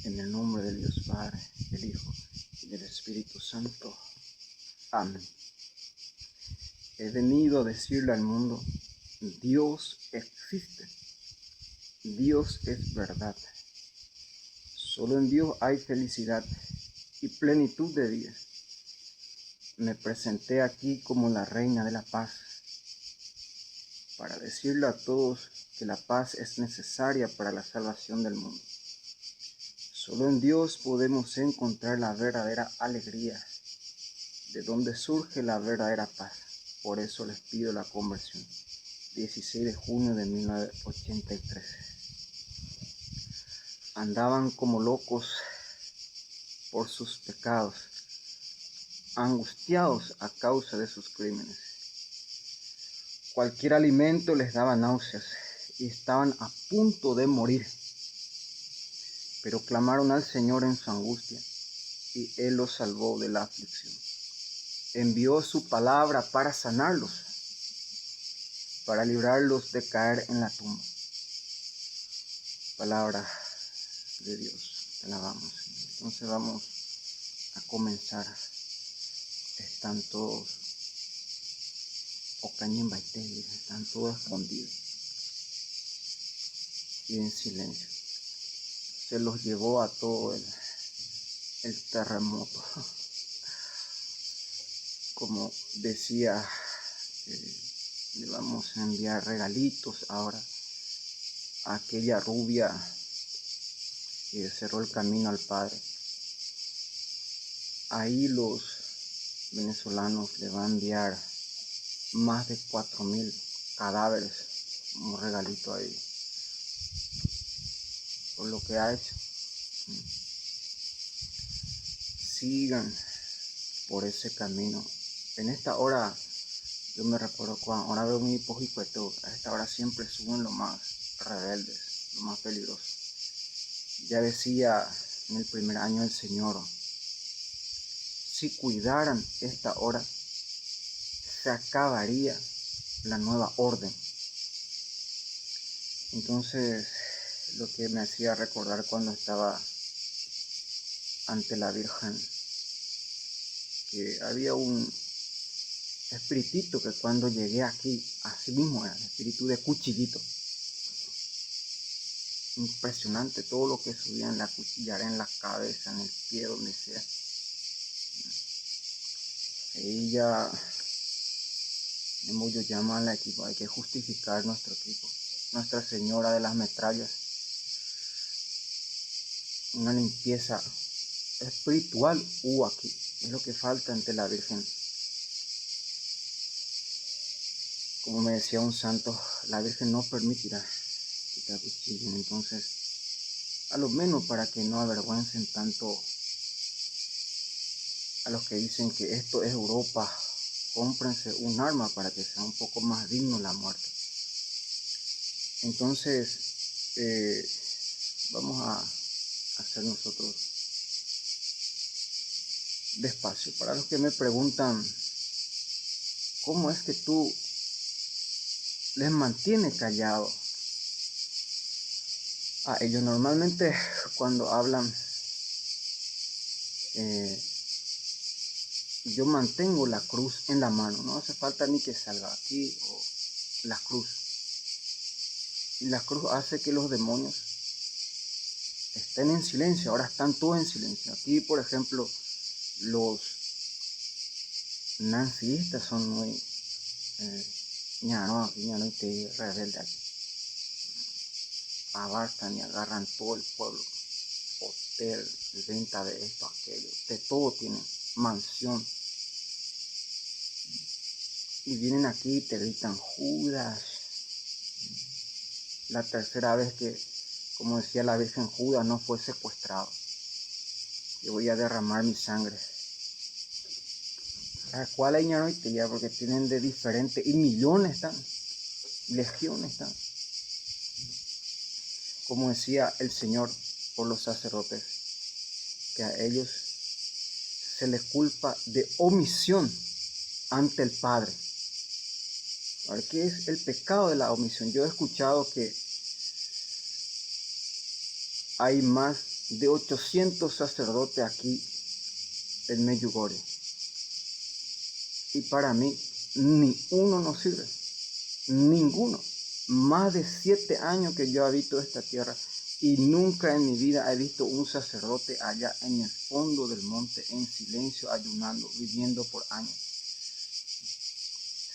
En el nombre del Dios Padre, del Hijo y del Espíritu Santo. Amén. He venido a decirle al mundo, Dios existe. Dios es verdad. Solo en Dios hay felicidad y plenitud de vida. Me presenté aquí como la reina de la paz, para decirle a todos que la paz es necesaria para la salvación del mundo. Solo en Dios podemos encontrar la verdadera alegría, de donde surge la verdadera paz. Por eso les pido la conversión. 16 de junio de 1983. Andaban como locos por sus pecados, angustiados a causa de sus crímenes. Cualquier alimento les daba náuseas y estaban a punto de morir. Pero clamaron al Señor en su angustia y Él los salvó de la aflicción. Envió su palabra para sanarlos, para librarlos de caer en la tumba. Palabra de Dios, te alabamos. Entonces vamos a comenzar. Están todos están todos escondidos y en silencio. Se los llevó a todo el terremoto. Como decía, le vamos a enviar regalitos ahora a aquella rubia que cerró el camino al Padre. Ahí los venezolanos le van a enviar más de 4,000 cadáveres como regalito ahí por lo que ha hecho. Sigan por ese camino. En esta hora, yo me recuerdo cuando ahora veo mi hipojicueto, a esta hora siempre suben los más rebeldes, los más peligrosos. Ya decía en el primer año del Señor, si cuidaran esta hora, se acabaría la nueva orden. Entonces, lo que me hacía recordar cuando estaba ante la Virgen, que había un espiritito que cuando llegué aquí, así mismo era el espíritu de cuchillito. Impresionante todo lo que subía en la cuchillara, en la cabeza, en el pie, donde sea. Ella, ellos llaman la equipo, hay que justificar nuestro equipo. Nuestra Señora de las Metrallas. Una limpieza espiritual hubo aquí. Es lo que falta ante la Virgen. Como me decía un santo, la Virgen no permitirá que te acuchillen. Entonces, a lo menos para que no avergüencen tanto a los que dicen que esto es Europa, cómprense un arma para que sea un poco más digno la muerte. Entonces, vamos a hacer nosotros despacio. Para los que me preguntan, ¿cómo es que tú les mantienes callados a ellos? Normalmente cuando hablan, yo mantengo la cruz en la mano, no hace falta ni que salga aquí o la cruz. Y la cruz hace que los demonios estén en silencio. Ahora están todos en silencio. Aquí, por ejemplo, los nazistas son muy ya no te rebelde aquí. Abarcan y agarran todo el pueblo, hotel, venta de esto, aquello, de todo tienen, mansión. Y vienen aquí y te gritan Judas. La tercera vez que, como decía la Virgen, Judas no fue secuestrado. Yo voy a derramar mi sangre. ¿A cuál hay ya? Porque tienen de diferente, y millones están, legiones están. Como decía el Señor por los sacerdotes, que a ellos se les culpa de omisión ante el Padre. A ver, ¿qué es el pecado de la omisión? Yo he escuchado que hay más de 800 sacerdotes aquí en Medjugorje. Y para mí, ni uno nos sirve. Ninguno. Más de 7 años que yo habito esta tierra y nunca en mi vida he visto un sacerdote allá en el fondo del monte, en silencio, ayunando, viviendo por años,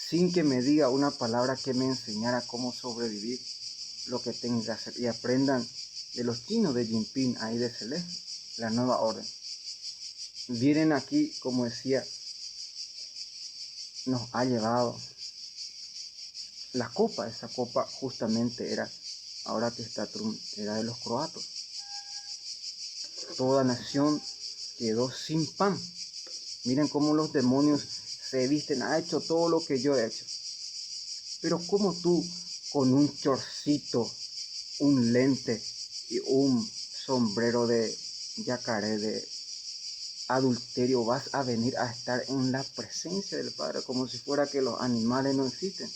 sin que me diga una palabra que me enseñara cómo sobrevivir, lo que tengo que hacer. Y aprendan de los chinos de Jinping, ahí de Celeste, la nueva orden. Vienen aquí, como decía, nos ha llevado la copa. Esa copa justamente era, ahora que está Trump, era de los croatas. Toda nación quedó sin pan. Miren cómo los demonios se visten. Ha hecho todo lo que yo he hecho. Pero como tú, con un chorcito, un lente y un sombrero de yacaré, de adulterio, vas a venir a estar en la presencia del Padre, como si fuera que los animales no existen,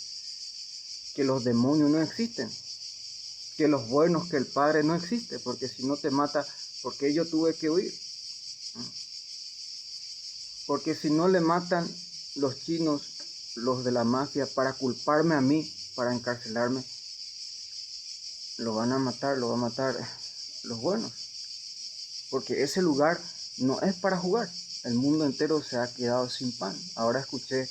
que los demonios no existen, que los buenos, que el Padre no existe, porque si no te mata, porque yo tuve que huir. Porque si no le matan los chinos, los de la mafia, para culparme a mí, para encarcelarme, lo van a matar los buenos. Porque ese lugar no es para jugar. El mundo entero se ha quedado sin pan. Ahora escuché,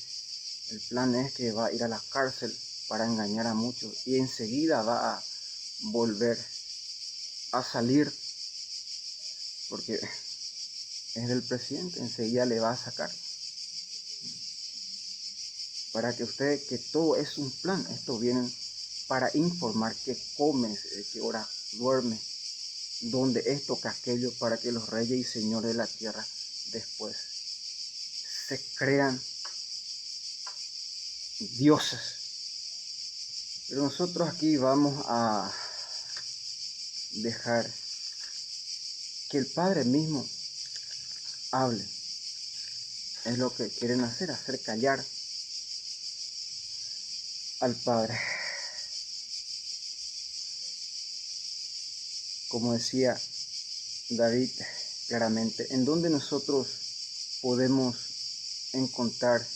el plan es que va a ir a la cárcel para engañar a muchos y enseguida va a volver a salir, porque es del presidente, enseguida le va a sacar. Para que usted, que todo es un plan, esto vienen para informar qué comes, qué hora duermes, dónde esto, que aquello, para que los reyes y señores de la tierra después se crean dioses. Pero nosotros aquí vamos a dejar que el Padre mismo hable. Es lo que quieren hacer callar al Padre. Como decía David claramente, en donde nosotros podemos encontrar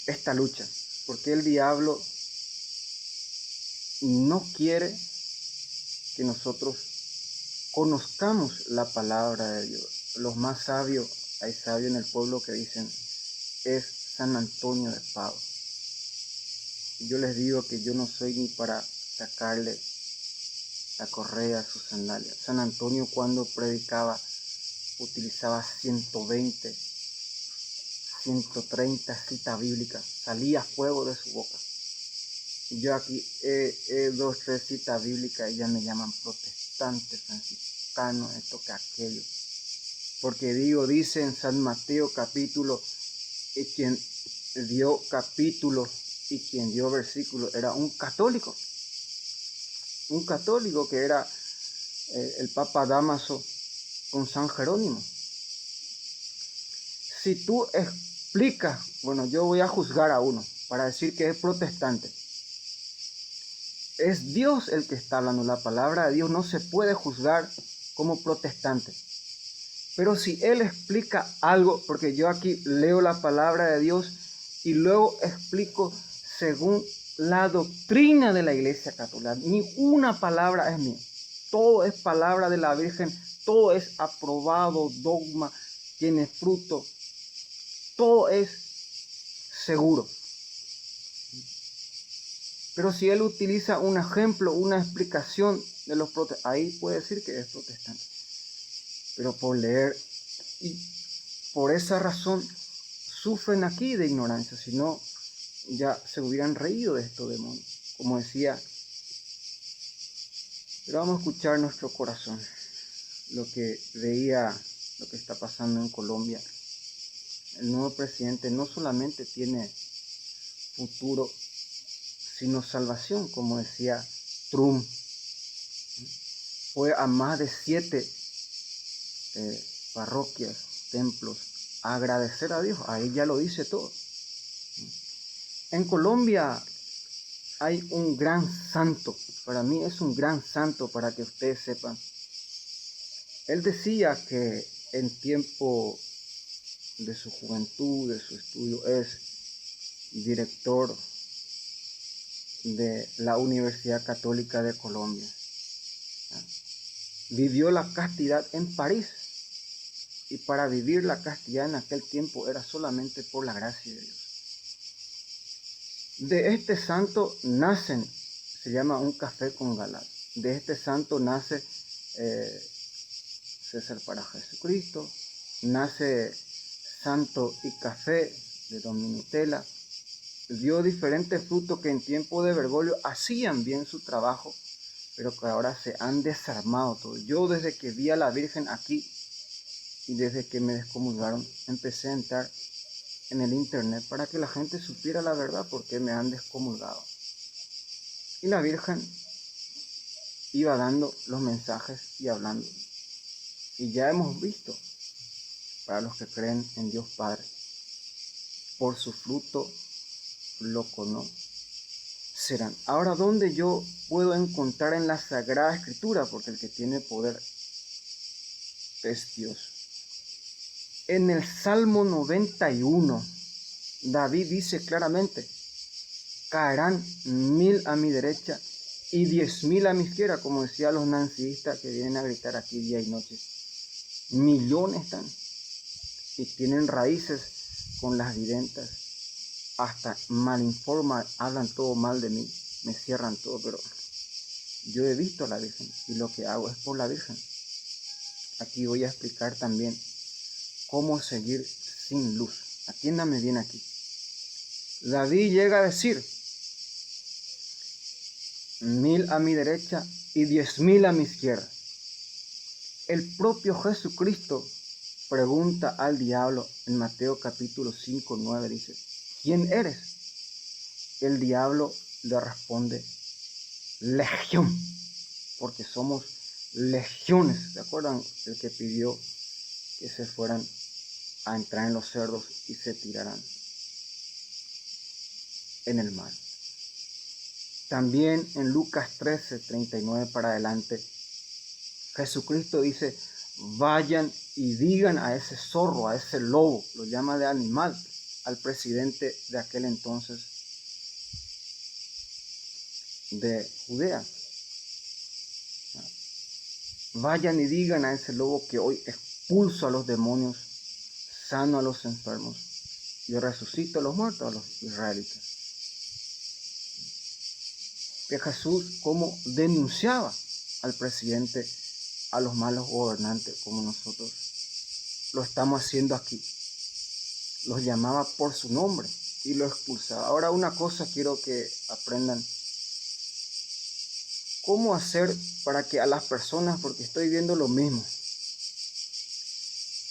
esta lucha, porque el diablo no quiere que nosotros conozcamos la palabra de Dios. Los más sabios, hay sabios en el pueblo que dicen, es San Antonio de Padua. Yo les digo que yo no soy ni para sacarle la correa a sus sandalias. San Antonio, cuando predicaba, utilizaba 120, 130 citas bíblicas. Salía fuego de su boca. Y yo aquí he 2, 3 citas bíblicas y ya me llaman protestante, franciscano, esto que aquello. Porque dice en San Mateo capítulo, y quien dio capítulo y quien dio versículo era un católico que era el Papa Dámaso con San Jerónimo. Si tú explicas, bueno, yo voy a juzgar a uno para decir que es protestante. Es Dios el que está hablando, la palabra de Dios no se puede juzgar como protestante. Pero si él explica algo, porque yo aquí leo la palabra de Dios y luego explico según la doctrina de la Iglesia Católica, ni una palabra es mía, todo es palabra de la Virgen, todo es aprobado, dogma, tiene fruto, todo es seguro. Pero si él utiliza un ejemplo, una explicación de los protestantes, ahí puede decir que es protestante. Pero por leer, y por esa razón sufren aquí de ignorancia, si no ya se hubieran reído de estos demonios, como decía. Pero vamos a escuchar nuestro corazón, lo que veía, lo que está pasando en Colombia. El nuevo presidente no solamente tiene futuro, sino salvación, como decía Trump. Fue a más de 7 parroquias, templos, a agradecer a Dios. Ahí ya lo dice todo. En Colombia hay un gran santo. Para mí es un gran santo, para que ustedes sepan. Él decía que en tiempo de su juventud, de su estudio, es director de la Universidad Católica de Colombia. Vivió la castidad en París, y para vivir la castidad en aquel tiempo era solamente por la gracia de Dios. De este santo nacen, se llama Un Café con Galat. De este santo nace César para Jesucristo, nace Santo y Café de Don Minutela. Dio diferentes frutos que en tiempo de Bergoglio hacían bien su trabajo, pero que ahora se han desarmado todo. Yo desde que vi a la Virgen aquí y desde que me descomulgaron, empecé a entrar en el internet para que la gente supiera la verdad porque me han descomulgado. Y la Virgen iba dando los mensajes y hablando. Y ya hemos visto, para los que creen en Dios Padre, por su fruto lo conocerán. Ahora, ¿dónde yo puedo encontrar en la Sagrada Escritura? Porque el que tiene poder es Dios. En el Salmo 91, David dice claramente: caerán 1000 a mi derecha y 10.000 a mi izquierda, como decían los nancistas que vienen a gritar aquí día y noche. Millones están y tienen raíces con las videntes. Hasta malinforman, hablan todo mal de mí, me cierran todo, pero yo he visto a la Virgen y lo que hago es por la Virgen. Aquí voy a explicar también cómo seguir sin luz. Atiéndame bien aquí. David llega a decir: 1000 a mi derecha y 10.000 a mi izquierda. El propio Jesucristo pregunta al diablo en Mateo capítulo 5, 9, dice: ¿quién eres? El diablo le responde: legión, porque somos legiones. ¿Se acuerdan? El que pidió que se fueran a entrar en los cerdos y se tiraran en el mar. También en Lucas 13, 39 para adelante, Jesucristo dice: vayan y digan a ese zorro, a ese lobo, lo llama de animal, al presidente de aquel entonces de Judea. Vayan y digan a ese lobo que hoy expulso a los demonios, sano a los enfermos y resucito a los muertos, a los israelitas. Que Jesús como denunciaba al presidente, a los malos gobernantes como nosotros lo estamos haciendo aquí. Los llamaba por su nombre y lo expulsaba. Ahora una cosa quiero que aprendan: cómo hacer para que a las personas, porque estoy viendo lo mismo,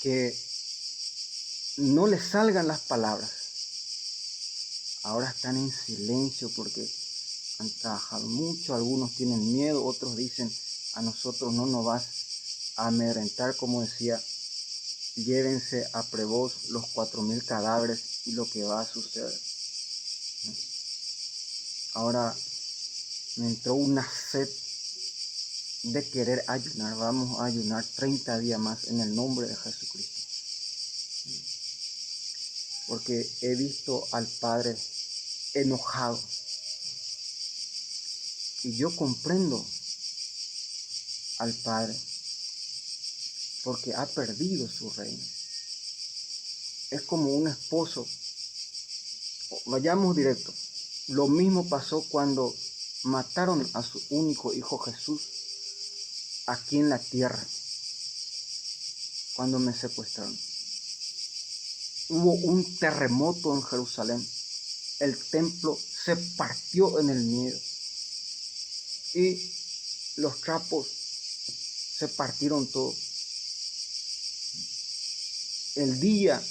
que no les salgan las palabras. Ahora están en silencio porque han trabajado mucho, algunos tienen miedo, otros dicen: a nosotros no nos vas a amedrentar, como decía, llévense a Prevost los 4.000 cadáveres y lo que va a suceder. Ahora me entró una sed de querer ayunar. Vamos a ayunar 30 días más en el nombre de Jesucristo, porque he visto al Padre enojado y yo comprendo al Padre porque ha perdido su reino. Es como un esposo. Vayamos directo. Lo mismo pasó cuando mataron a su único hijo Jesús aquí en la tierra, cuando me secuestraron. Hubo un terremoto en Jerusalén. El templo se partió en el medio y los trapos se partieron todos. El día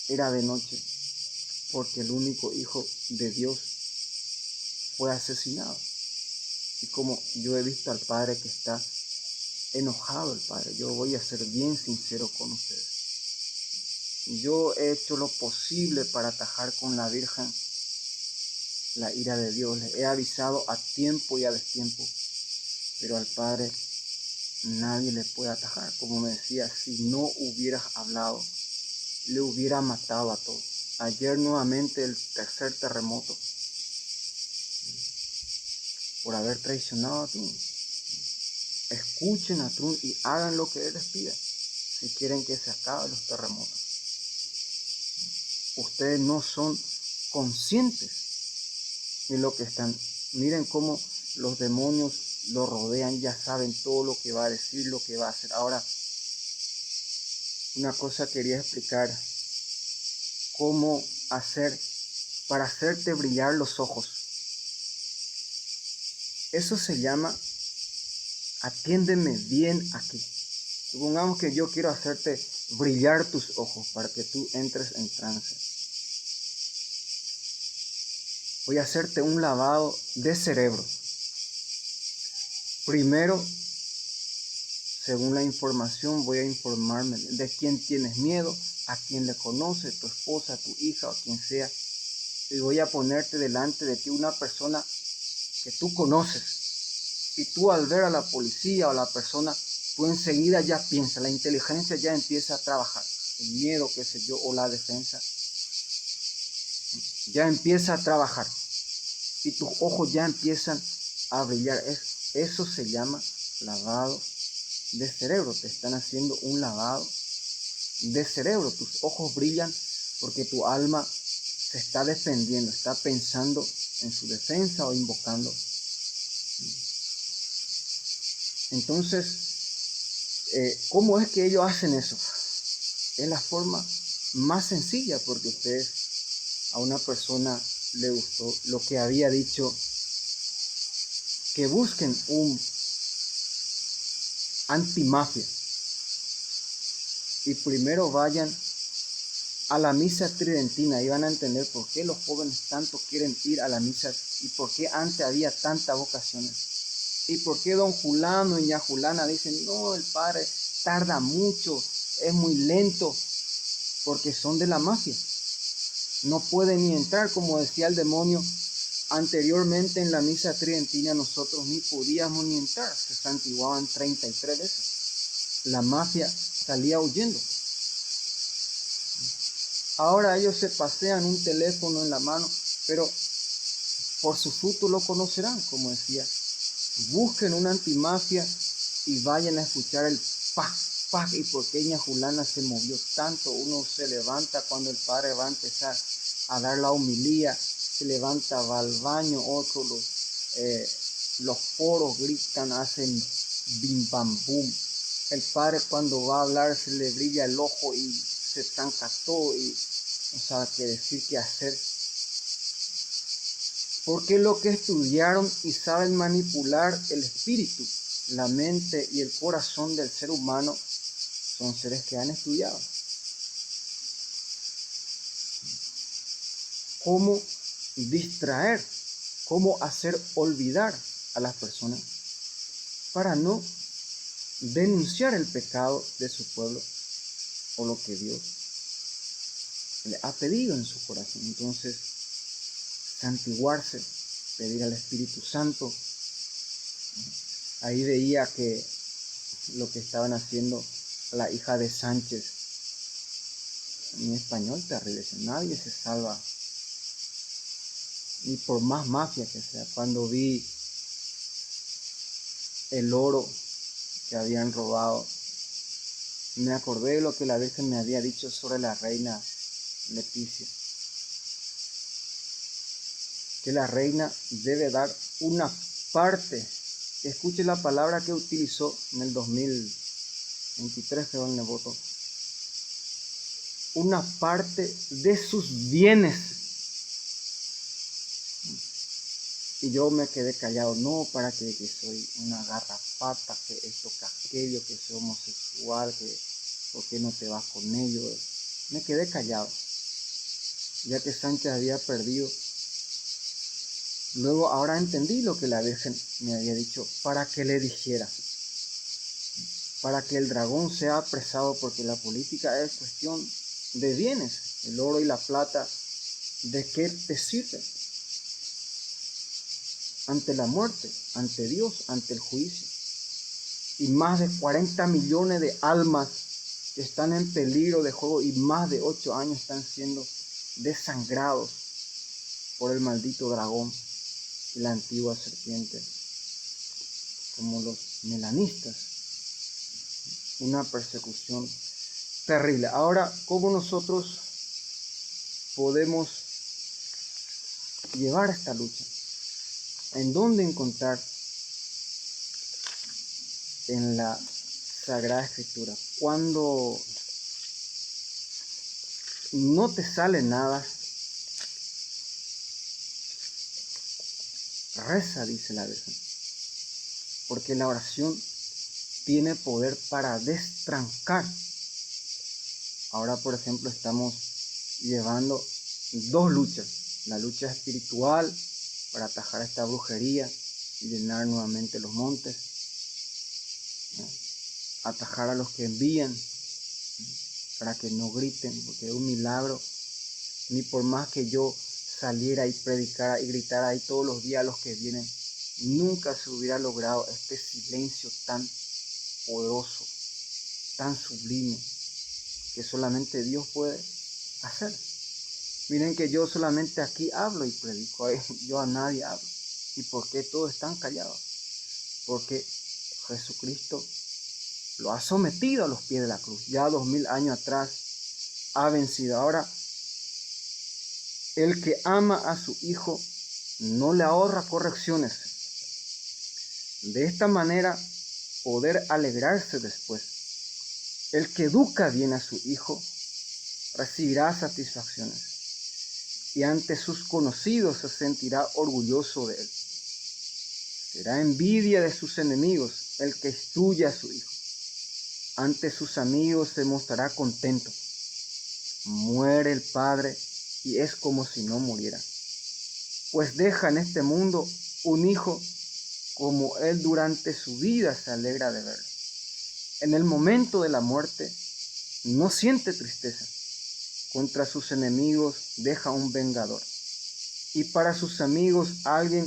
era de noche porque el único hijo de Dios fue asesinado. Y como yo he visto al Padre que está enojado, el Padre, yo voy a ser bien sincero con ustedes. Yo he hecho lo posible para atajar con la Virgen la ira de Dios. Les he avisado a tiempo y a destiempo, pero al Padre nadie le puede atajar. Como me decía, si no hubieras hablado, le hubiera matado a todos. Ayer nuevamente el tercer terremoto por haber traicionado a Trump. Escuchen a Trump y hagan lo que él les pide si quieren que se acaben los terremotos. Ustedes no son conscientes de lo que están. Miren cómo los demonios lo rodean, ya saben todo lo que va a decir, lo que va a hacer. Ahora, una cosa quería explicar, cómo hacer para hacerte brillar los ojos. Eso se llama, atiéndeme bien aquí. Supongamos que yo quiero hacerte brillar tus ojos para que tú entres en trance. Voy a hacerte un lavado de cerebro. Primero, según la información, voy a informarme de quién tienes miedo, a quién le conoces, tu esposa, tu hija o quien sea. Y voy a ponerte delante de ti una persona que tú conoces. Y tú al ver a la policía o a la persona, tú enseguida ya piensas, la inteligencia ya empieza a trabajar. El miedo, qué sé yo, o la defensa, ya empieza a trabajar. Y tus ojos ya empiezan a brillar. Eso se llama lavado de cerebro. Te están haciendo un lavado de cerebro. Tus ojos brillan porque tu alma se está defendiendo, está pensando en su defensa o invocando. Entonces, ¿cómo es que ellos hacen eso? Es la forma más sencilla, porque ustedes, a una persona le gustó lo que había dicho, que busquen un antimafia y primero vayan a la misa tridentina y van a entender por qué los jóvenes tanto quieren ir a la misa y por qué antes había tantas vocaciones y por qué don Julano y ña Julana dicen no, el padre tarda mucho, es muy lento, porque son de la mafia, no pueden ni entrar. Como decía el demonio anteriormente en la misa tridentina, nosotros ni podíamos ni entrar, se santiguaban 33 veces, la mafia salía huyendo. Ahora ellos se pasean un teléfono en la mano, pero por su fruto lo conocerán, como decía. Busquen una antimafia y vayan a escuchar el pac, pac. Y por qué ña Julana se movió tanto. Uno se levanta cuando el padre va a empezar a dar la homilía, se levanta, va al baño, otro los poros gritan, hacen bim bam boom. El padre cuando va a hablar se le brilla el ojo y se estanca todo y no sabe qué decir, qué hacer. Porque lo que estudiaron y saben manipular el espíritu, la mente y el corazón del ser humano son seres que han estudiado. Cómo distraer, cómo hacer olvidar a las personas para no denunciar el pecado de su pueblo o lo que Dios le ha pedido en su corazón. Entonces, santiguarse, pedir al Espíritu Santo. Ahí veía que lo que estaban haciendo la hija de Sánchez, en español terrible, nadie se salva, ni por más mafia que sea. Cuando vi el oro que habían robado, me acordé de lo que la Virgen me había dicho sobre la reina Leticia, que la reina debe dar una parte. Escuche la palabra que utilizó en el 2023, creo, en el voto. Una parte de sus bienes. Y yo me quedé callado, no para que soy una garrapata, que esto, que aquello, que soy homosexual, que por qué no te vas con ellos. Me quedé callado, ya que Sánchez había perdido. Luego ahora entendí lo que la Virgen me había dicho, para que le dijera, para que el dragón sea apresado, porque la política es cuestión de bienes. El oro y la plata, ¿de qué te sirve? Ante la muerte, ante Dios, ante el juicio. y más de 40 millones de almas que están en peligro de juego y más de 8 años están siendo desangrados por el maldito dragón y la antigua serpiente, como los melanistas. Una persecución terrible. Ahora, ¿cómo nosotros podemos llevar esta lucha? ¿En dónde encontrar? En la Sagrada Escritura. Cuando no te sale nada, reza, dice la Virgen, porque la oración tiene poder para destrancar. Ahora, por ejemplo, estamos llevando 2 luchas: la lucha espiritual para atajar esta brujería y llenar nuevamente los montes, atajar a los que envían para que no griten, porque es un milagro. Ni por más que yo saliera y predicara y gritara ahí todos los días a los que vienen, nunca se hubiera logrado este silencio tan poderoso, tan sublime, que solamente Dios puede hacer. Miren que yo solamente aquí hablo y predico, yo a nadie hablo. ¿Y por qué todos están callados? Porque Jesucristo lo ha sometido a los pies de la cruz. Ya 2000 años atrás ha vencido. Ahora, el que ama a su Hijo no le ahorra correcciones. De esta manera poder alegrarse después. El que educa bien a su Hijo recibirá satisfacciones y ante sus conocidos se sentirá orgulloso de él. Será envidia de sus enemigos el que instruye a su Hijo. Ante sus amigos se mostrará contento. Muere el Padre y es como si no muriera, pues deja en este mundo un hijo como él durante su vida se alegra de verlo. En el momento de la muerte no siente tristeza. Contra sus enemigos deja un vengador y para sus amigos alguien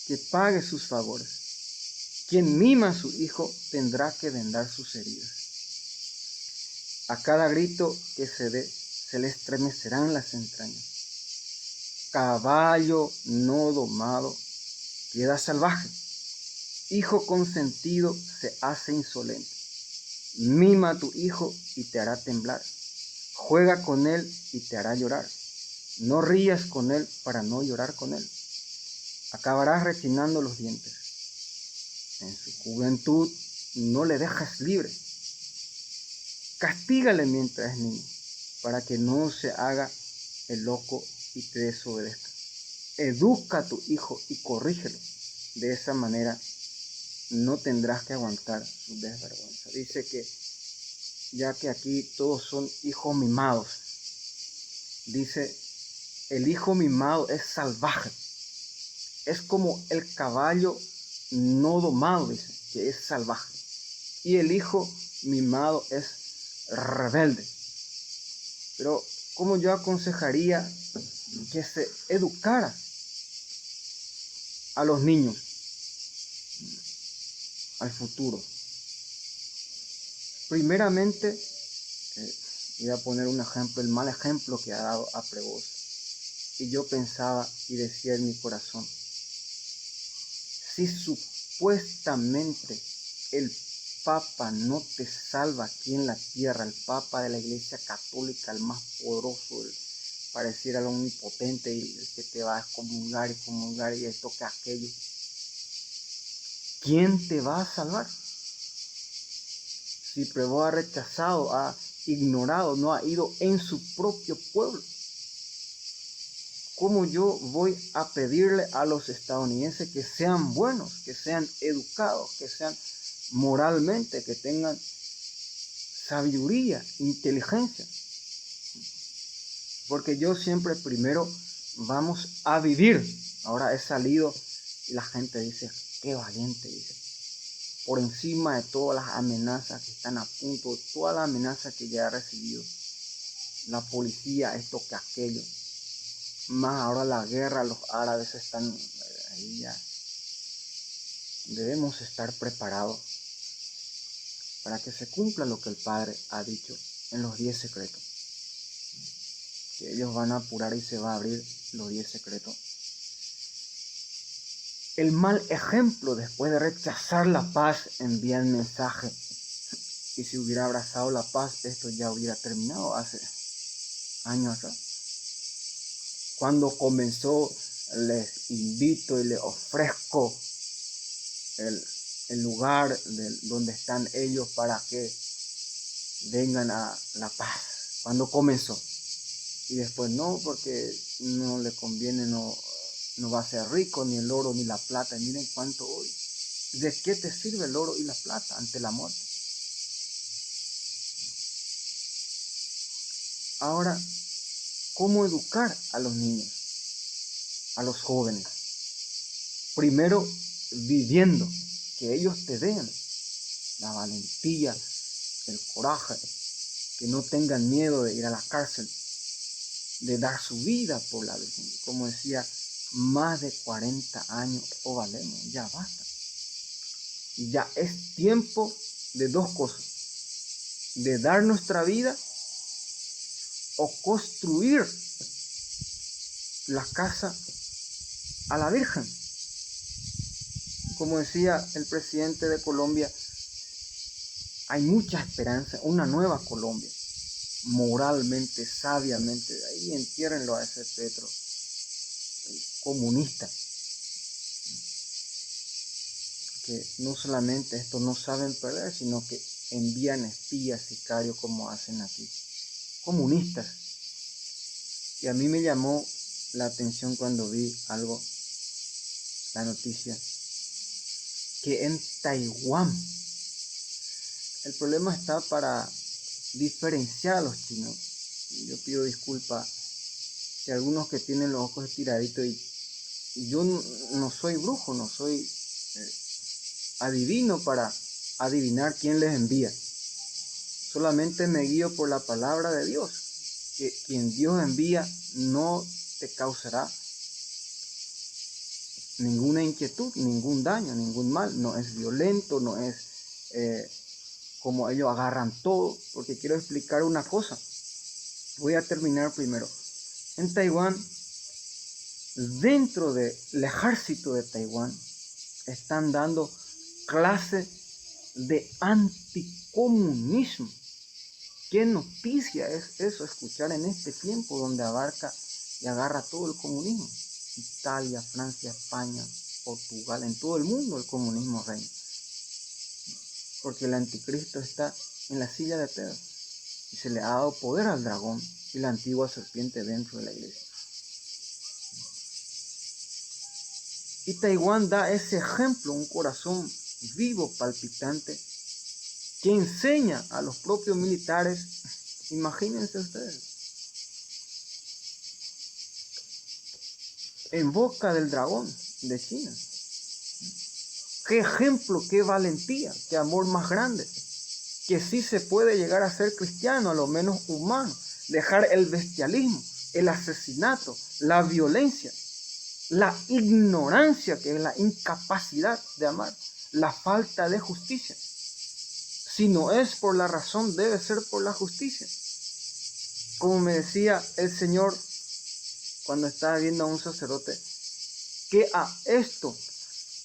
que pague sus favores. Quien mima a su hijo tendrá que vendar sus heridas. A cada grito que se dé se le estremecerán las entrañas. Caballo no domado queda salvaje. Hijo consentido se hace insolente. Mima a tu hijo y te hará temblar. Juega con él y te hará llorar. No rías con él para no llorar con él. Acabarás rechinando los dientes. En su juventud no le dejas libre. Castígale mientras es niño, para que no se haga el loco y te desobedezca. Educa a tu hijo y corrígelo. De esa manera no tendrás que aguantar su desvergüenza. Dice que ya que aquí todos son hijos mimados, dice, el hijo mimado es salvaje. Es como el caballo no domado, dice, que es salvaje. Y el hijo mimado es rebelde. Pero como yo aconsejaría que se educara a los niños al futuro. Primeramente, voy a poner un ejemplo, el mal ejemplo que ha dado a Prevost. Y yo pensaba y decía en mi corazón, si supuestamente el Papa no te salva aquí en la tierra, el Papa de la Iglesia Católica, el más poderoso, pareciera el omnipotente y el que te va a excomulgar y esto que aquello, ¿quién te va a salvar? Si Prevost ha rechazado, ha ignorado, no ha ido en su propio pueblo, ¿cómo yo voy a pedirle a los estadounidenses que sean buenos, que sean educados, que sean moralmente, que tengan sabiduría, inteligencia? Porque yo siempre primero vamos a vivir. Ahora he salido y la gente dice, qué valiente, dice. Por encima de todas las amenazas que están a punto, todas las amenazas que ya he recibido, la policía, esto que aquello, más ahora la guerra, los árabes están ahí ya. Debemos estar preparados para que se cumpla lo que el Padre ha dicho en los 10 secretos. Que ellos van a apurar y se va a abrir los 10 secretos. El mal ejemplo, después de rechazar la paz, envía el mensaje. Y si hubiera abrazado la paz, esto ya hubiera terminado hace años atrás. Cuando comenzó, les invito y les ofrezco el lugar donde están ellos para que vengan a la paz. Cuando comenzó. Y después no, porque no le conviene, no va a ser rico ni el oro ni la plata. Y miren cuánto hoy. ¿De qué te sirve el oro y la plata ante la muerte? Ahora, ¿cómo educar a los niños, a los jóvenes? Primero, viviendo, que ellos te den la valentía, el coraje, que no tengan miedo de ir a la cárcel, de dar su vida por la Virgen. Como decía, más de 40 años o valemos, ya basta. Y ya es tiempo de dos cosas, de dar nuestra vida o construir la casa a la Virgen. Como decía el presidente de Colombia, hay mucha esperanza, una nueva Colombia, moralmente, sabiamente. Ahí entiérrenlo a ese Petro, comunista, que no solamente esto no saben perder, sino que envían espías, sicarios, como hacen aquí, comunistas. Y a mí me llamó la atención cuando vi algo, la noticia, que en Taiwán, el problema está para diferenciar a los chinos. Yo pido disculpas si algunos que tienen los ojos estiraditos, y yo no soy brujo, no soy adivino para adivinar quién les envía. Solamente me guío por la palabra de Dios, que quien Dios envía no te causará ninguna inquietud, ningún daño, ningún mal. No es violento, no es como ellos agarran todo. Porque quiero explicar una cosa. Voy a terminar primero. En Taiwán, dentro del ejército de Taiwán, están dando clases de anticomunismo. ¿Qué noticia es eso, escuchar en este tiempo donde abarca y agarra todo el comunismo? Italia, Francia, España, Portugal, en todo el mundo el comunismo reina. Porque el anticristo está en la silla de Pedro y se le ha dado poder al dragón y la antigua serpiente dentro de la iglesia. Y Taiwán da ese ejemplo, un corazón vivo, palpitante, que enseña a los propios militares. Imagínense ustedes, en boca del dragón de China. Qué ejemplo, qué valentía, qué amor más grande. Que sí se puede llegar a ser cristiano, a lo menos humano. Dejar el bestialismo, el asesinato, la violencia, la ignorancia, que es la incapacidad de amar, la falta de justicia. Si no es por la razón, debe ser por la justicia. Como me decía el Señor cuando estaba viendo a un sacerdote, que a esto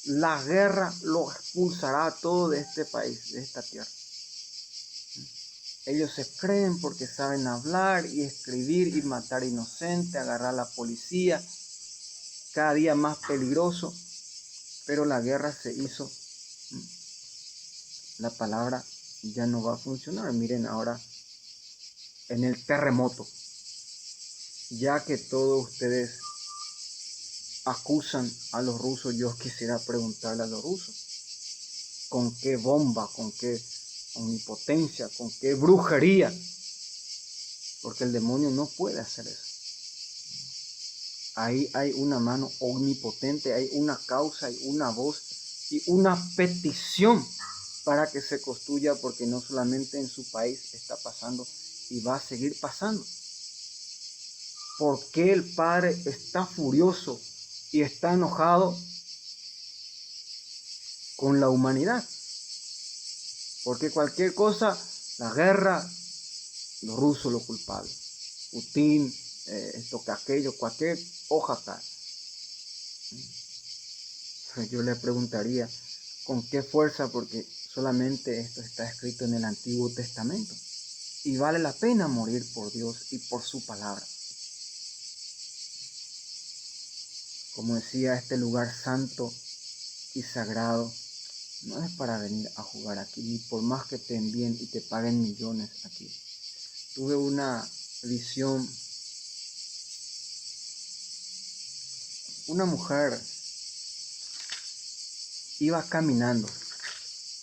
la guerra lo expulsará a todo de este país, de esta tierra. Ellos se creen porque saben hablar y escribir y matar inocente, agarrar a la policía, cada día más peligroso, pero la guerra se hizo. La palabra ya no va a funcionar. Miren ahora en el terremoto, ya que todos ustedes acusan a los rusos, yo quisiera preguntarle a los rusos, ¿con qué bomba, con qué omnipotencia, con qué brujería? Porque el demonio no puede hacer eso. Ahí hay una mano omnipotente, hay una causa, hay una voz y una petición para que se construya, porque no solamente en su país está pasando y va a seguir pasando. ¿Por qué el Padre está furioso y está enojado con la humanidad? Porque cualquier cosa, la guerra, los rusos los culpables. Putin, esto que aquello, cualquier hoja cae. Yo le preguntaría, ¿con qué fuerza? Porque solamente esto está escrito en el Antiguo Testamento. Y vale la pena morir por Dios y por su palabra. Como decía, este lugar santo y sagrado no es para venir a jugar aquí, ni por más que te envíen y te paguen millones aquí. Tuve una visión, una mujer iba caminando,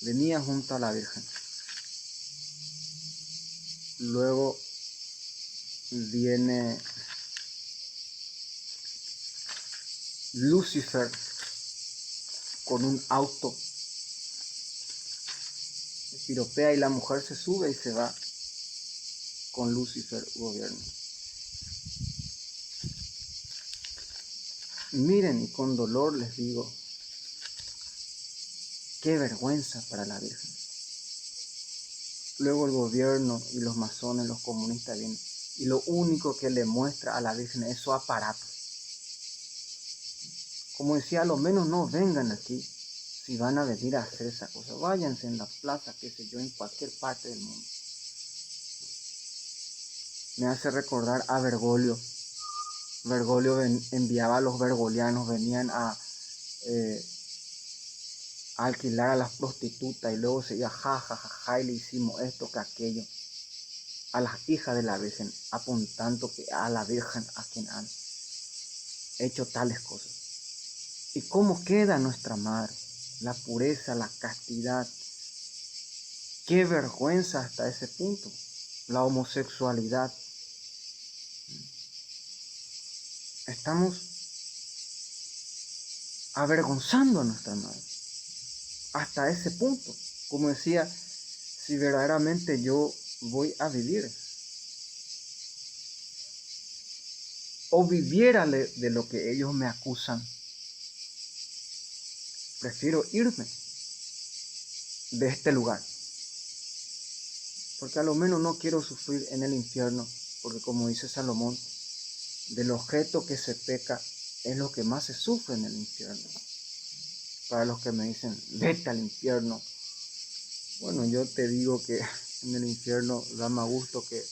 venía junto a la Virgen. Luego viene Lucifer con un auto, piropea y la mujer se sube y se va con Lucifer gobierno. Miren, y con dolor les digo, qué vergüenza para la Virgen. Luego el gobierno y los masones, los comunistas vienen y lo único que le muestra a la Virgen es su aparato. Como decía, a lo menos no vengan aquí si van a venir a hacer esa cosa. Váyanse en la plaza, qué sé yo, en cualquier parte del mundo. Me hace recordar a Bergoglio. Bergoglio enviaba a los bergolianos, venían a alquilar a las prostitutas y luego se iba ja, y le hicimos esto que aquello a las hijas de la Virgen, apuntando que a la Virgen a quien han hecho tales cosas. ¿Y cómo queda nuestra madre? La pureza, la castidad. Qué vergüenza hasta ese punto. La homosexualidad. Estamos avergonzando a nuestra madre. Hasta ese punto. Como decía, si verdaderamente yo voy a vivir o viviera de lo que ellos me acusan, prefiero irme de este lugar. Porque a lo menos no quiero sufrir en el infierno. Porque como dice Salomón, del objeto que se peca es lo que más se sufre en el infierno. Para los que me dicen, vete al infierno. Bueno, yo te digo que en el infierno da más gusto que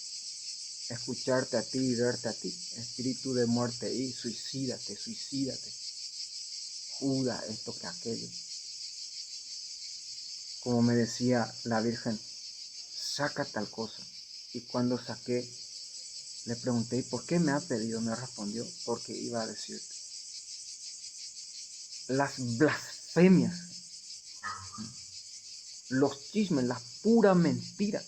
escucharte a ti y verte a ti. Espíritu de muerte y suicídate. Juda esto que aquello. Como me decía la Virgen, saca tal cosa. Y cuando saqué, le pregunté, ¿y por qué me ha pedido? Me respondió, porque iba a decirte. Las blasfemias, los chismes, la pura mentira.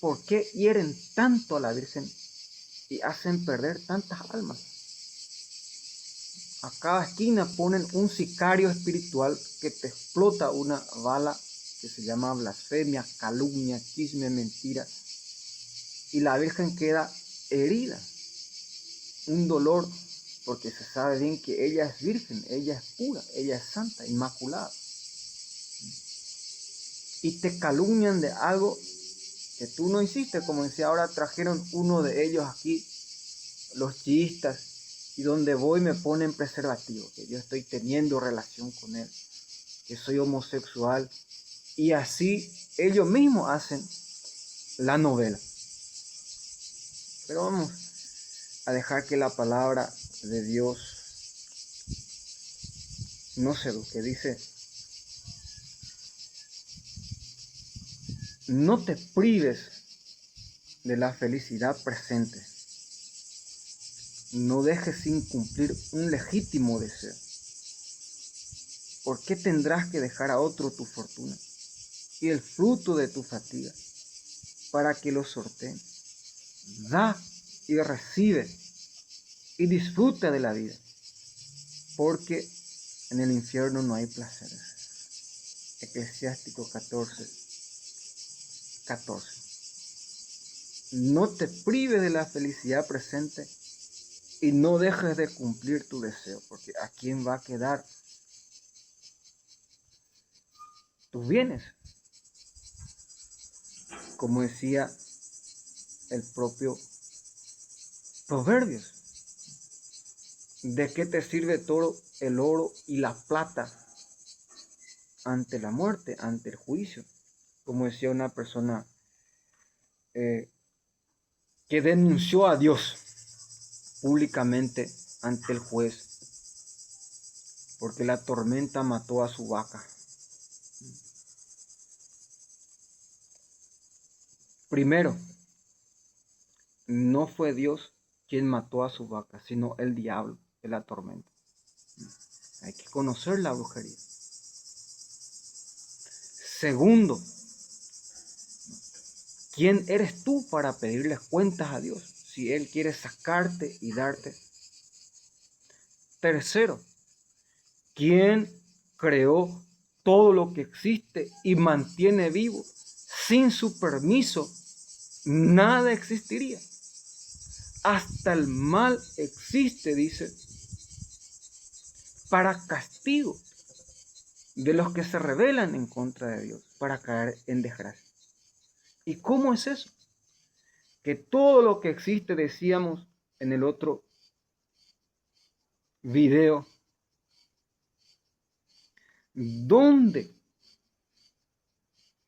¿Por qué hieren tanto a la Virgen y hacen perder tantas almas? A cada esquina ponen un sicario espiritual que te explota una bala que se llama blasfemia, calumnia, chisme, mentira. Y la Virgen queda herida. Un dolor porque se sabe bien que ella es virgen, ella es pura, ella es santa, inmaculada. Y te calumnian de algo que tú no hiciste, como decía, ahora trajeron uno de ellos aquí, los chiistas, y donde voy me ponen preservativo, que yo estoy teniendo relación con él, que soy homosexual, y así ellos mismos hacen la novela. Pero vamos a dejar que la palabra de Dios nos eduque. Dice, no te prives de la felicidad presente. No dejes sin cumplir un legítimo deseo. ¿Por qué tendrás que dejar a otro tu fortuna y el fruto de tu fatiga para que lo sorteen? Da y recibe y disfruta de la vida, porque en el infierno no hay placeres. Eclesiástico 14:14. No te prives de la felicidad presente y no dejes de cumplir tu deseo, porque ¿a quién va a quedar tus bienes? como decía el propio Proverbios. ¿De qué te sirve todo el oro y la plata ante la muerte, ante el juicio? Como decía una persona que denunció a Dios públicamente ante el juez, porque la tormenta mató a su vaca. Primero, no fue Dios quien mató a su vaca, sino el diablo de la tormenta. Hay que conocer la brujería. Segundo, ¿quién eres tú para pedirle cuentas a Dios si Él quiere sacarte y darte? Tercero, ¿quién creó todo lo que existe y mantiene vivo? Sin su permiso, nada existiría. Hasta el mal existe, dice, para castigo de los que se rebelan en contra de Dios, para caer en desgracia. ¿Y cómo es eso? Que todo lo que existe, decíamos en el otro video, ¿dónde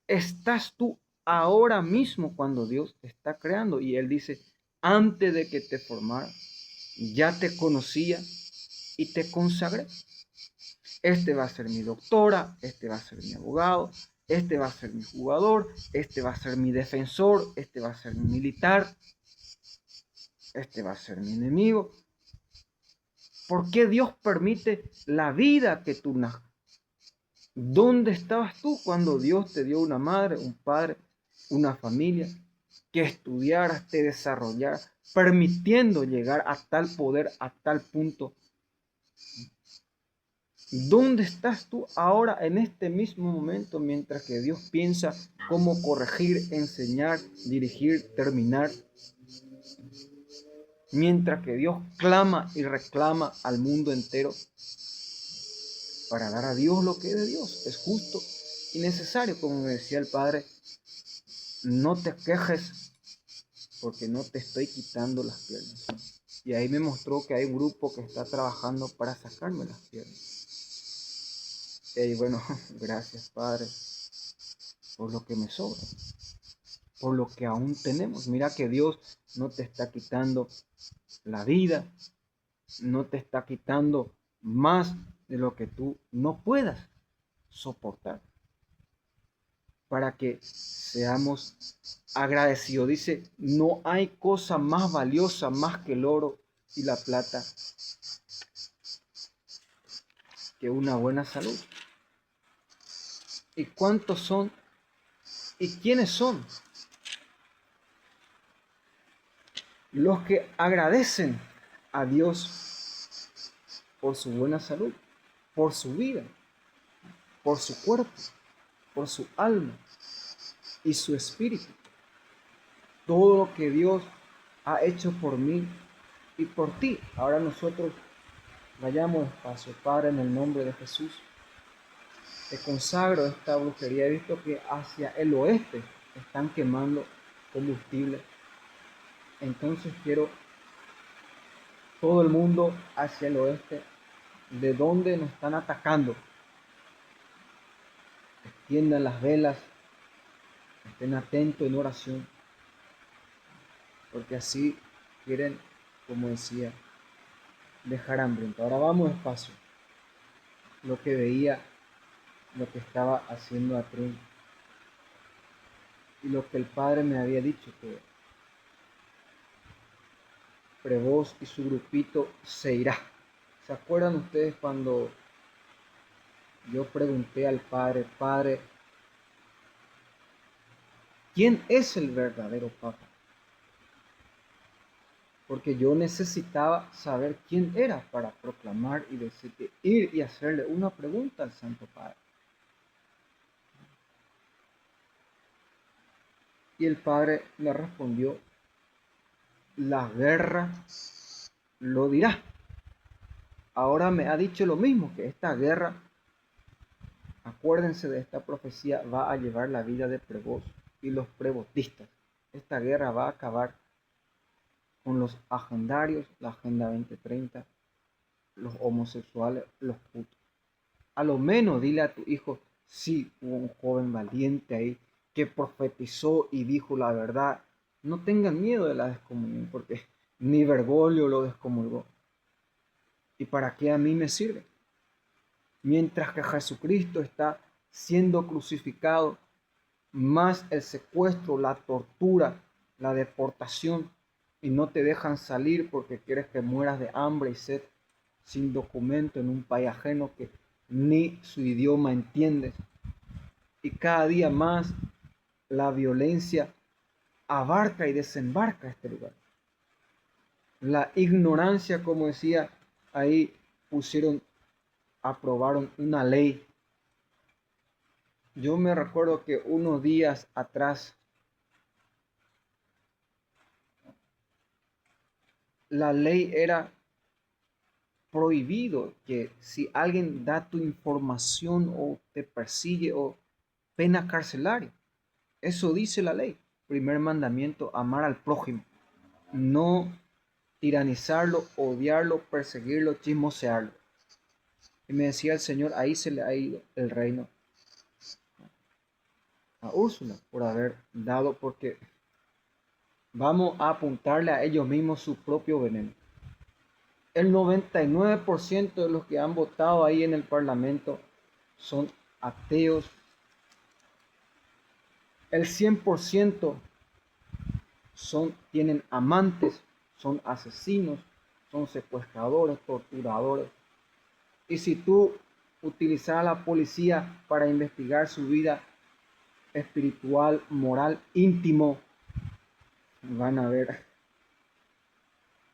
estás tú ahora mismo cuando Dios te está creando? Y Él dice, antes de que te formara, ya te conocía y te consagré. Este va a ser mi doctora, este va a ser mi abogado, este va a ser mi jugador, este va a ser mi defensor, este va a ser mi militar, este va a ser mi enemigo. ¿Por qué Dios permite la vida que tú nazcas? ¿Dónde estabas tú cuando Dios te dio una madre, un padre, una familia, que estudiaras, te desarrollaras, permitiendo llegar a tal poder, a tal punto? ¿Dónde estás tú ahora en este mismo momento mientras que Dios piensa cómo corregir, enseñar, dirigir, terminar? Mientras que Dios clama y reclama al mundo entero para dar a Dios lo que es de Dios. Es justo y necesario, como me decía el Padre, no te quejes porque no te estoy quitando las piernas. Y ahí me mostró que hay un grupo que está trabajando para sacarme las piernas. Y bueno, gracias Padre por lo que me sobra, por lo que aún tenemos. Mira que Dios no te está quitando la vida, no te está quitando más de lo que tú no puedas soportar. Para que seamos agradecidos. Dice, no hay cosa más valiosa más que el oro y la plata que una buena salud. ¿Y cuántos son? ¿Y quiénes son? Los que agradecen a Dios por su buena salud, por su vida, por su cuerpo, por su alma y su espíritu. Todo lo que Dios ha hecho por mí y por ti. Ahora nosotros vayamos despacio. Padre, en el nombre de Jesús, te consagro esta brujería. He visto que hacia el oeste están quemando combustible. Entonces quiero todo el mundo hacia el oeste, de donde nos están atacando. Extiendan las velas, estén atentos en oración, porque así quieren, como decía, dejar hambriento. Ahora vamos despacio. Lo que veía, lo que estaba haciendo Atrún y lo que el Padre me había dicho, que Prevost y su grupito se irá. ¿Se acuerdan ustedes cuando yo pregunté al Padre, Padre, ¿quién es el verdadero Papa? Porque yo necesitaba saber quién era para proclamar y decirle, ir y hacerle una pregunta al Santo Padre. Y el Padre me respondió, la guerra lo dirá. Ahora me ha dicho lo mismo, que esta guerra, acuérdense de esta profecía, va a llevar la vida de Prevost y los prevotistas. Esta guerra va a acabar con los agendarios, la Agenda 2030, los homosexuales, los putos. A lo menos dile a tu hijo, sí, hubo un joven valiente ahí que profetizó y dijo la verdad. No tengan miedo de la descomunión, porque ni Bergoglio lo descomulgó. ¿Y para qué a mí me sirve? Mientras que Jesucristo está siendo crucificado, más el secuestro, la tortura, la deportación, y no te dejan salir porque quieres que mueras de hambre y sed, sin documento en un país ajeno que ni su idioma entiendes. Y cada día más la violencia abarca y desembarca este lugar. La ignorancia, como decía, ahí aprobaron una ley. Yo me recuerdo que unos días atrás la ley era prohibido que si alguien da tu información o te persigue o pena carcelaria. Eso dice la ley. Primer mandamiento, amar al prójimo. No tiranizarlo, odiarlo, perseguirlo, chismosearlo. Y me decía el Señor, ahí se le ha ido el reino a Úrsula por haber dado, porque vamos a apuntarle a ellos mismos su propio veneno. El 99% de los que han votado ahí en el Parlamento son ateos. El 100% tienen amantes, son asesinos, son secuestradores, torturadores. Y si tú utilizas a la policía para investigar su vida espiritual, moral, íntimo, van a ver,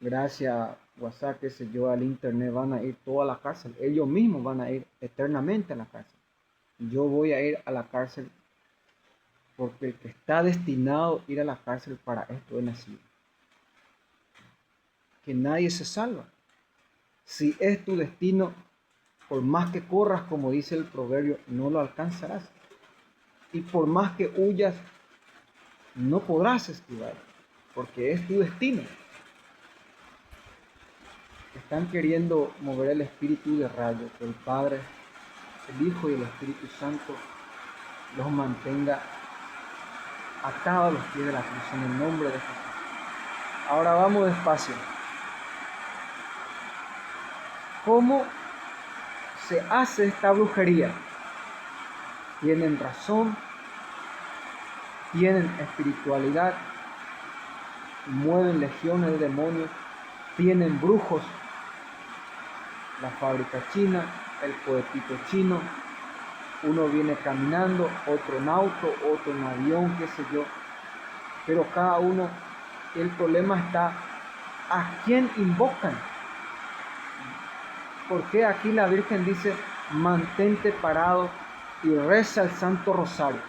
gracias a WhatsApp, qué sé yo, al internet, van a ir toda la cárcel. Ellos mismos van a ir eternamente a la cárcel. Yo voy a ir a la cárcel porque el que está destinado a ir a la cárcel para esto es nacido. Que nadie se salva. Si es tu destino, por más que corras, como dice el proverbio, no lo alcanzarás. Y por más que huyas, no podrás esquivar, porque es tu destino. Están queriendo mover el espíritu de rayo, que el Padre, el Hijo y el Espíritu Santo los mantenga atados a los pies de la cruz en el nombre de Jesús. Ahora vamos despacio. ¿Cómo se hace esta brujería? Tienen razón, tienen espiritualidad, mueven legiones de demonios, tienen brujos, la fábrica china, el poetito chino, uno viene caminando, otro en auto, otro en avión, qué sé yo, pero cada uno, el problema está a quién invocan. Porque aquí la Virgen dice, mantente parado y reza el Santo Rosario,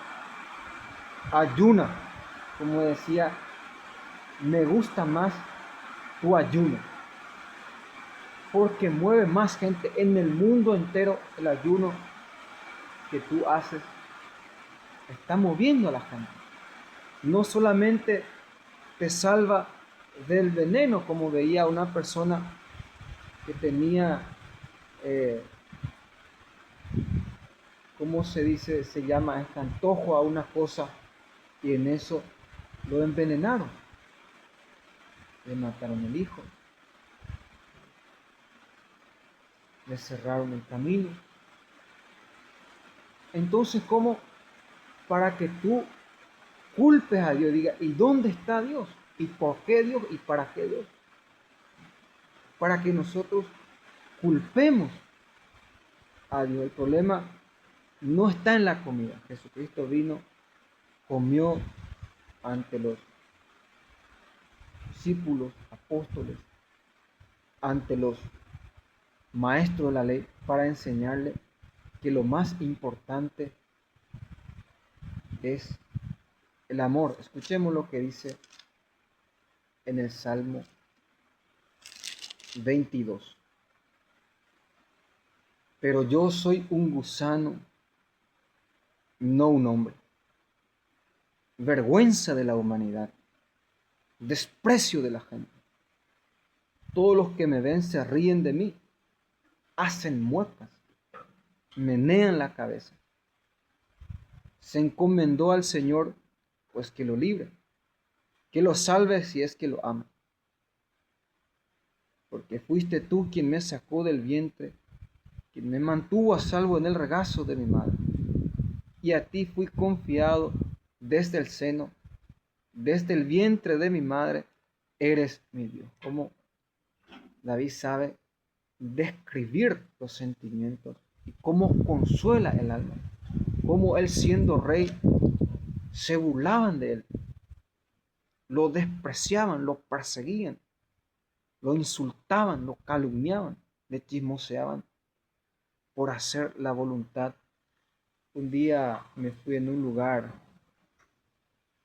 ayuna, como decía, me gusta más tu ayuno, porque mueve más gente en el mundo entero. El ayuno que tú haces está moviendo a la gente. No solamente te salva del veneno, como veía una persona que tenía, ¿cómo se dice? Se llama este antojo a una cosa, y en eso lo envenenaron. Le mataron el hijo, le cerraron el camino. Entonces, ¿cómo? Para que tú culpes a Dios, diga, ¿y dónde está Dios? ¿Y por qué Dios? ¿Y para qué Dios? Para que nosotros culpemos a Dios. El problema no está en la comida. Jesucristo vino, comió ante los discípulos, apóstoles, ante los maestros de la ley, para enseñarle que lo más importante es el amor. Escuchemos lo que dice en el Salmo 22. Pero yo soy un gusano, no un hombre. vergüenza de la humanidad, desprecio de la gente. Todos los que me ven se ríen de mí, hacen muecas, menean la cabeza. Se encomendó al Señor, pues que lo libre, que lo salve si es que lo ama. Porque fuiste tú quien me sacó del vientre, quien me mantuvo a salvo en el regazo de mi madre. Y a ti fui confiado desde el seno, desde el vientre de mi madre, eres mi Dios. Como David sabe describir los sentimientos y cómo consuela el alma, cómo él siendo rey se burlaban de él, lo despreciaban, lo perseguían, lo insultaban, lo calumniaban, le chismoseaban por hacer la voluntad. Un día me fui en un lugar,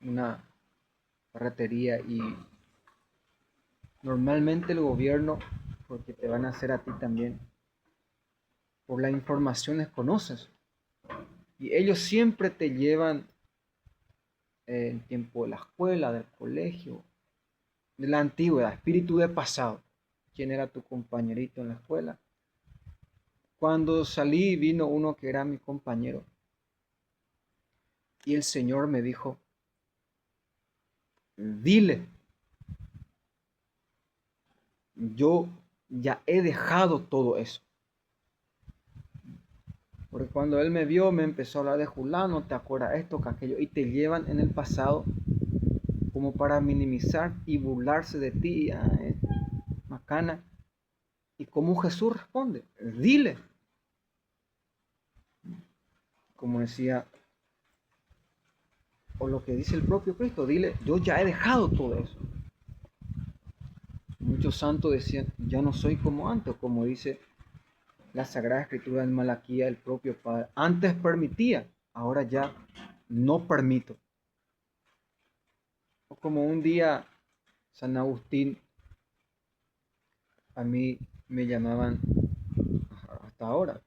una ferretería, y normalmente el gobierno, porque te van a hacer a ti también, por las informaciones conoces, y ellos siempre te llevan en tiempo de la escuela, del colegio, de la antigüedad, espíritu de pasado. ¿Quién era tu compañerito en la escuela? Cuando salí vino uno que era mi compañero y el Señor me dijo, dile, yo ya he dejado todo eso. Porque cuando él me vio me empezó a hablar de Julano, te acuerdas esto, que aquello, y te llevan en el pasado como para minimizar y burlarse de ti, macana. Y como Jesús responde, dile, como decía, o lo que dice el propio Cristo, dile, yo ya he dejado todo eso. Muchos santos decían, ya no soy como antes, como dice la Sagrada Escritura en Malaquía, el propio Padre. Antes permitía, ahora ya no permito. O como un día San Agustín, a mí me llamaban hasta ahora.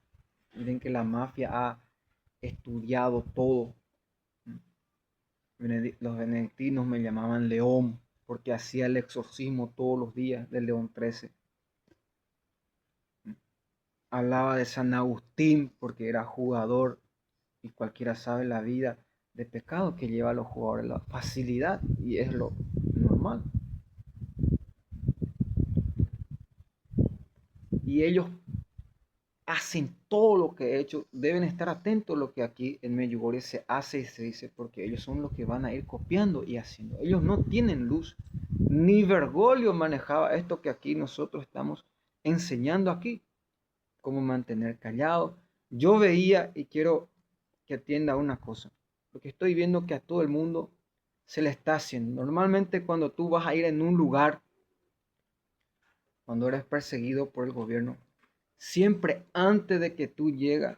Miren que la mafia ha estudiado todo. Los benedictinos me llamaban León porque hacía el exorcismo todos los días del León XIII. Hablaba de San Agustín porque era jugador y cualquiera sabe la vida de pecado que lleva a los jugadores, la facilidad, y es lo normal. Y ellos hacen todo lo que he hecho, deben estar atentos a lo que aquí en Medjugorje se hace y se dice, porque ellos son los que van a ir copiando y haciendo. Ellos no tienen luz. Ni Bergoglio manejaba esto que aquí nosotros estamos enseñando aquí, cómo mantener callado. Yo veía, y quiero que atienda una cosa, porque estoy viendo que a todo el mundo se le está haciendo. Normalmente cuando tú vas a ir en un lugar, cuando eres perseguido por el gobierno, siempre antes de que tú llegas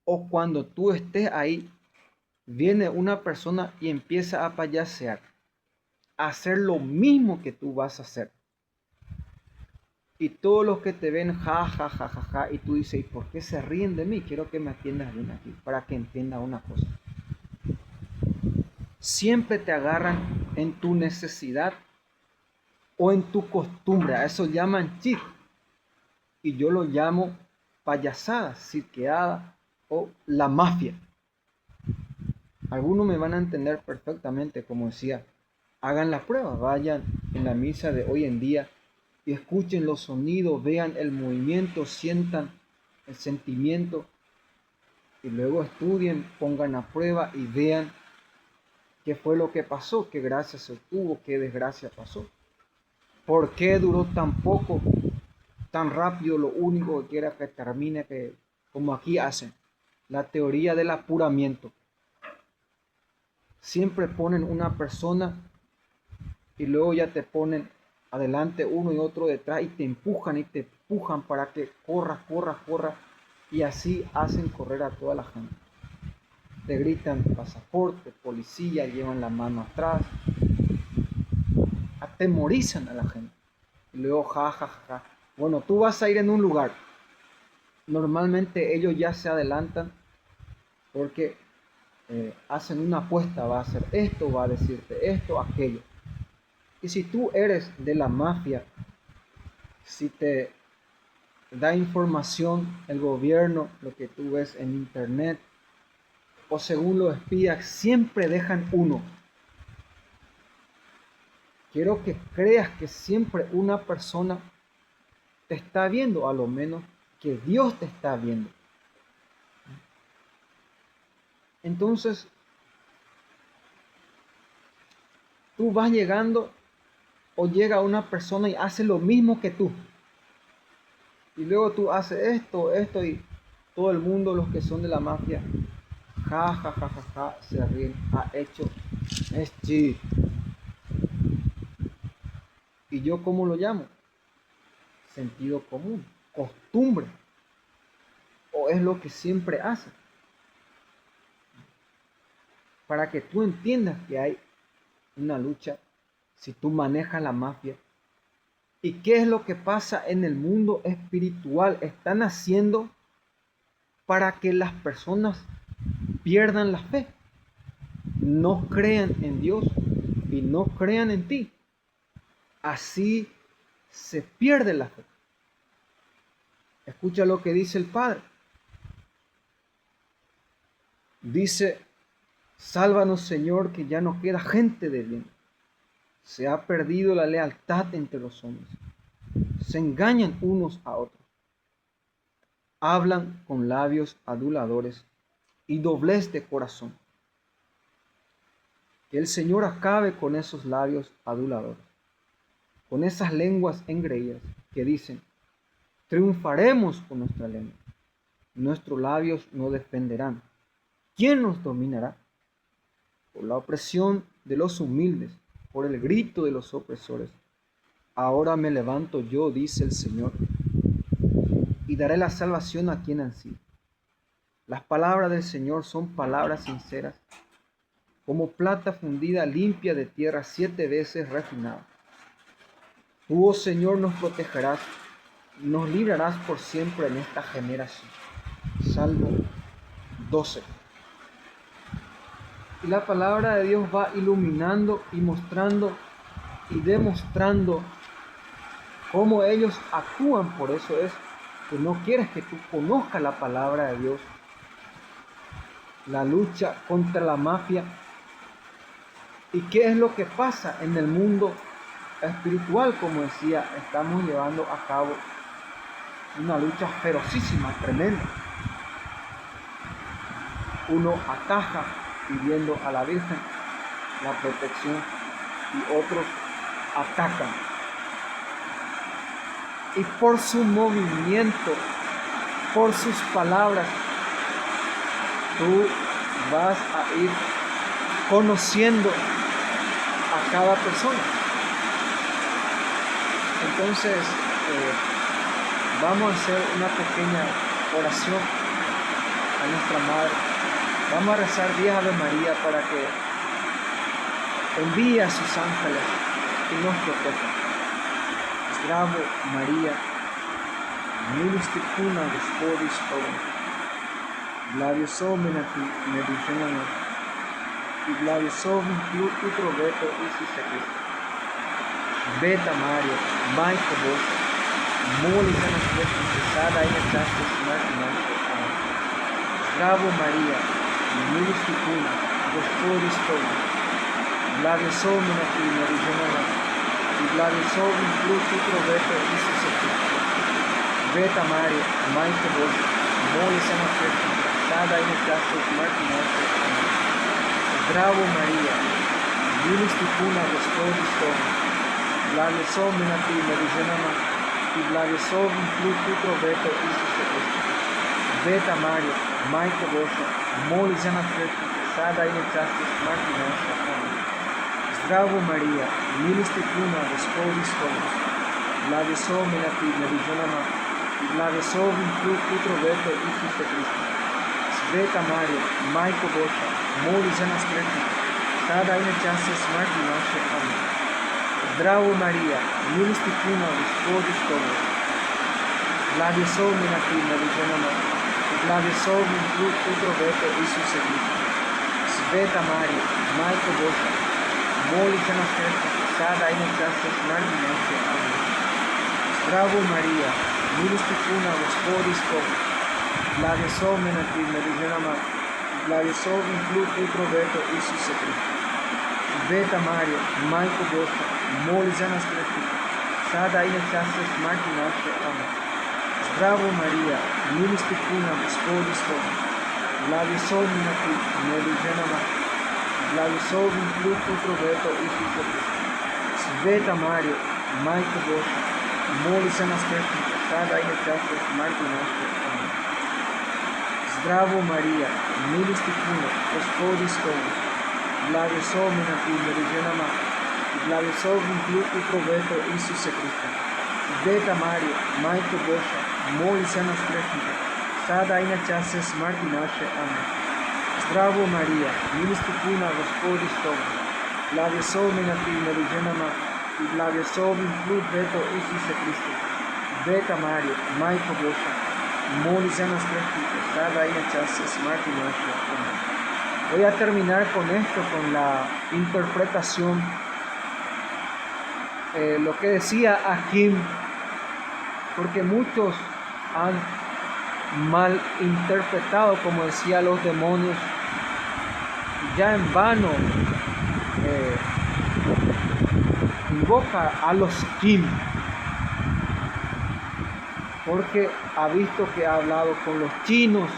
o cuando tú estés ahí, viene una persona y empieza a payasear, a hacer lo mismo que tú vas a hacer. Y todos los que te ven, ja, ja, ja, ja, ja, y tú dices, ¿y por qué se ríen de mí? Quiero que me atiendas bien aquí, para que entiendas una cosa. Siempre te agarran en tu necesidad o en tu costumbre. A eso llaman cheat. Y yo lo llamo payasada, cirqueada o la mafia. Algunos me van a entender perfectamente, como decía, hagan la prueba, vayan en la misa de hoy en día y escuchen los sonidos, vean el movimiento, sientan el sentimiento y luego estudien, pongan a prueba y vean qué fue lo que pasó, qué gracia se obtuvo, qué desgracia pasó. ¿Por qué duró tan poco, tan rápido? Lo único que quiera que termine, que como aquí hacen, la teoría del apuramiento. Siempre ponen una persona y luego ya te ponen adelante uno y otro detrás y te empujan para que corra, corra, corra, y así hacen correr a toda la gente. Te gritan pasaporte, policía, llevan la mano atrás, atemorizan a la gente. Y luego ja, ja, ja. Bueno, tú vas a ir en un lugar. Normalmente ellos ya se adelantan porque hacen una apuesta, va a hacer esto, va a decirte esto, aquello. Y si tú eres de la mafia, si te da información el gobierno, lo que tú ves en internet, o según los espías, siempre dejan uno. Quiero que creas que siempre una persona te está viendo, a lo menos que Dios te está viendo. Entonces, tú vas llegando o llega una persona y hace lo mismo que tú. Y luego tú haces esto y todo el mundo, los que son de la mafia, ja, ja, ja, ja, ja, se ríen. Ha hecho esto. ¿Y yo cómo lo llamo? Sentido común, costumbre. O es lo que siempre hace. Para que tú entiendas que hay una lucha si tú manejas la mafia. ¿Y qué es lo que pasa en el mundo espiritual? Están haciendo para que las personas pierdan la fe, no crean en Dios y no crean en ti. Así se pierde la fe. Escucha lo que dice el Padre. Dice: sálvanos, Señor, que ya no queda gente de bien. Se ha perdido la lealtad entre los hombres. Se engañan unos a otros. Hablan con labios aduladores y doblez de corazón. Que el Señor acabe con esos labios aduladores, con esas lenguas engreídas que dicen: triunfaremos con nuestra lengua. Nuestros labios no defenderán. ¿Quién nos dominará? Por la opresión de los humildes, por el grito de los opresores. Ahora me levanto yo, dice el Señor, y daré la salvación a quien ansíe. Las palabras del Señor son palabras sinceras, como plata fundida limpia de tierra 7 veces refinada. Tú, oh Señor, nos protegerás, nos librarás por siempre en esta generación. Salmo 12. Y la palabra de Dios va iluminando y mostrando y demostrando cómo ellos actúan. Por eso es que no quieres que tú conozcas la palabra de Dios. La lucha contra la mafia. ¿Y qué es lo que pasa en el mundo espiritual? Como decía, estamos llevando a cabo una lucha ferocísima, tremenda. Uno ataja pidiendo a la Virgen la protección y otros atacan. Y por su movimiento, por sus palabras, tú vas a ir conociendo a cada persona. Entonces, vamos a hacer una pequeña oración a nuestra Madre. Vamos a rezar 10 Ave María para que envíe a sus ángeles y nos proteja. Zdravo María, milosti puna Gospodi s tobom, blagoslovljena ti među ženama i blagoslovljen plod utrobeto Isuse Krista. Sveta Marija, Majko Božja, moli za nas griješnice sada i na času smrti naše. Amen. Zdravo Marija, milosti puna Gospodi s tobom, blagoslovljena ti među ženama i blagoslovljen plod utrobeto Isuse Krista. Sveta Marija, Majko Božja, moli za nas griješnice sada i na času smrti naše. Amen. Zdravo Marija, milosti puna Gospodi s tobom, blagoslovljena ti među ženama i blagoslovljen plod utrobeto Isuse Krista. Sveta Marija, Majko Božja, moli za nas griješnice sada i na času smrti naše. Amen. Zdravo Marija, milosti puna Gospodi s tobom, blagoslovljena ti među ženama i blagoslovljen plod utrobeto Isuse Krista. Sveta Marija, Majko Božja, moli za nas griješnice sada i na času smrti naše. Amen. Zdravo Marija, milosti puna Gospodi s tobom, blagoslovljena ti među ženama i blagoslovljen plod utrobeto Isuse Krista. Sveta Maria, Maiko Bosa, Molisa Nasterka, Sada Inachastas, Martinashe, Amen. Bravo Maria, Milustikuna, Gospodisko, Blagoslovljena ti među ženama, blagoslovljen plod utrobeto Isuse Krista. Sveta Marija, Majko Božja, moli za nas griješne, sada i na čase smrti naše. Amen. Zdravo Marija, milosti puna, Gospodi s tobom, blagoslovljena ti među ženama, blagoslovljen plod utrobeto Isuse Krista. Sveta Marija, Majko Božja, moli za nas griješne, sada i na čase smrti naše. Amen. Zdravo Marija, milosti puna, Gospodi s tobom, blagoslovljena ti među ženama, blagoslovljen plod utrobeto Isuse Krista. Sveta Marija, Majko Božja, moli za nas griješne, sada i na čase smrti naše. Amen. Zdravo Marija, milosti puna, Gospodi s tobom, blagoslovljena ti među ženama, i blagoslovljen plod utrobeto Isuse Krista. Sveta Marija, Majko Božja, moli za nas griješne, sada y en el chance smrti naše. Amen. Voy a terminar con esto, con la interpretación, lo que decía Akim, porque muchos han mal interpretado, como decía, los demonios, ya en vano invoca a los Kim, porque ha visto que ha hablado con los chinos.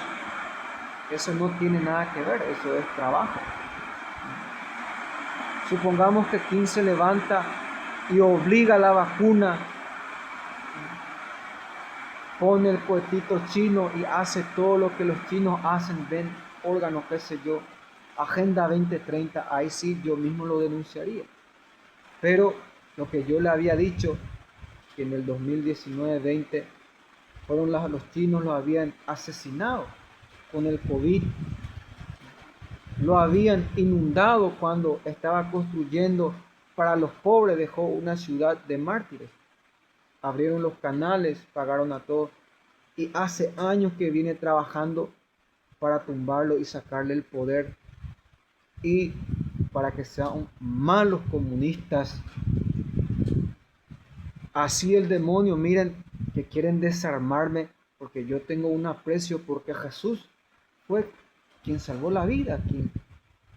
Eso no tiene nada que ver, eso es trabajo. Supongamos que Kim se levanta y obliga la vacuna, pone el cuetito chino y hace todo lo que los chinos hacen, ven órganos, qué sé yo, Agenda 2030, ahí sí yo mismo lo denunciaría. Pero lo que yo le había dicho, que en el 2019-20 fueron los chinos, lo habían asesinado con el COVID, lo habían inundado cuando estaba construyendo para los pobres, dejó una ciudad de mártires, abrieron los canales, pagaron a todos, y hace años que viene trabajando para tumbarlo y sacarle el poder, y para que sean malos comunistas. Así el demonio, miren, que quieren desarmarme, porque yo tengo un aprecio, porque Jesús fue quien salvó la vida aquí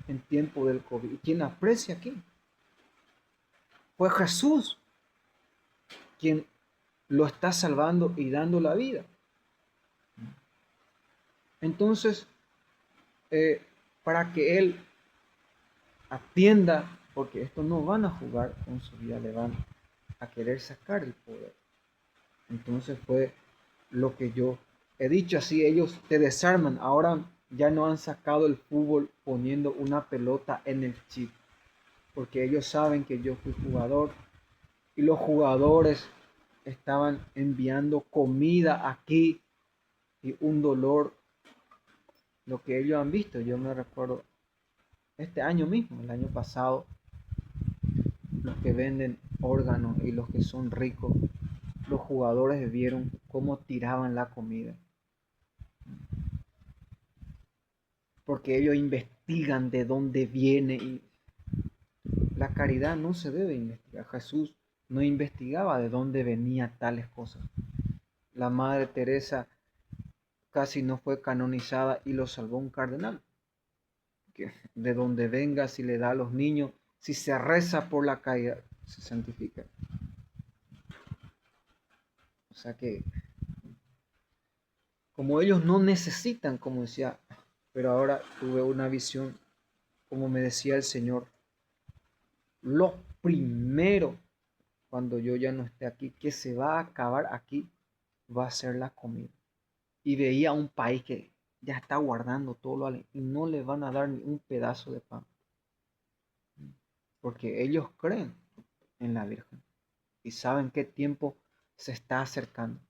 en tiempo del COVID. ¿Quién aprecia aquí? Fue Jesús quien lo está salvando y dando la vida. Entonces, para que Él atienda, porque estos no van a jugar con su vida, le van a querer sacar el poder. Entonces fue lo que yo he dicho, así ellos te desarman. Ahora ya no han sacado el fútbol poniendo una pelota en el chip, porque ellos saben que yo fui jugador y los jugadores estaban enviando comida aquí y un dolor, lo que ellos han visto. Yo me recuerdo este año mismo, el año pasado, los que venden órganos y los que son ricos, los jugadores vieron cómo tiraban la comida, porque ellos investigan de dónde viene, y la caridad no se debe investigar. Jesús no investigaba de dónde venían tales cosas. La Madre Teresa casi no fue canonizada y lo salvó un cardenal. Que de donde venga, si le da a los niños, si se reza por la caridad, se santifica. O sea que, como ellos no necesitan, como decía, pero ahora tuve una visión, como me decía el Señor, lo primero, cuando yo ya no esté aquí, que se va a acabar aquí, va a ser la comida. Y veía un país que ya está guardando todo lo y no le van a dar ni un pedazo de pan, porque ellos creen en la Virgen y saben qué tiempo se está acercando.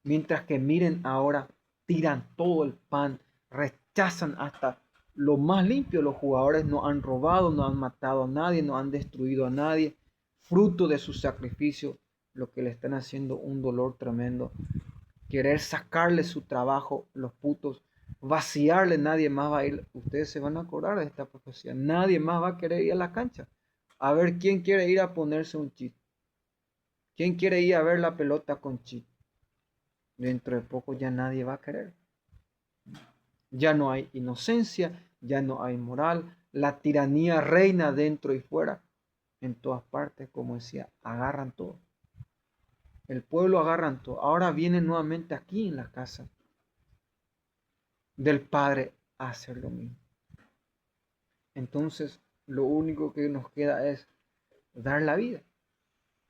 Mientras que miren ahora, tiran todo el pan, rechazan hasta lo más limpio. Los jugadores no han robado, no han matado a nadie, no han destruido a nadie. Fruto de su sacrificio, lo que le están haciendo un dolor tremendo. Querer sacarle su trabajo, los putos, vaciarle, nadie más va a ir. Ustedes se van a acordar de esta profecía. Nadie más va a querer ir a la cancha. A ver quién quiere ir a ponerse un chip. ¿Quién quiere ir a ver la pelota con chip? Dentro de poco ya nadie va a querer. Ya no hay inocencia, ya no hay moral. La tiranía reina dentro y fuera. En todas partes, como decía, agarran todo. El pueblo agarran todo. Ahora vienen nuevamente aquí en la casa del Padre a hacer lo mismo. Entonces, lo único que nos queda es dar la vida.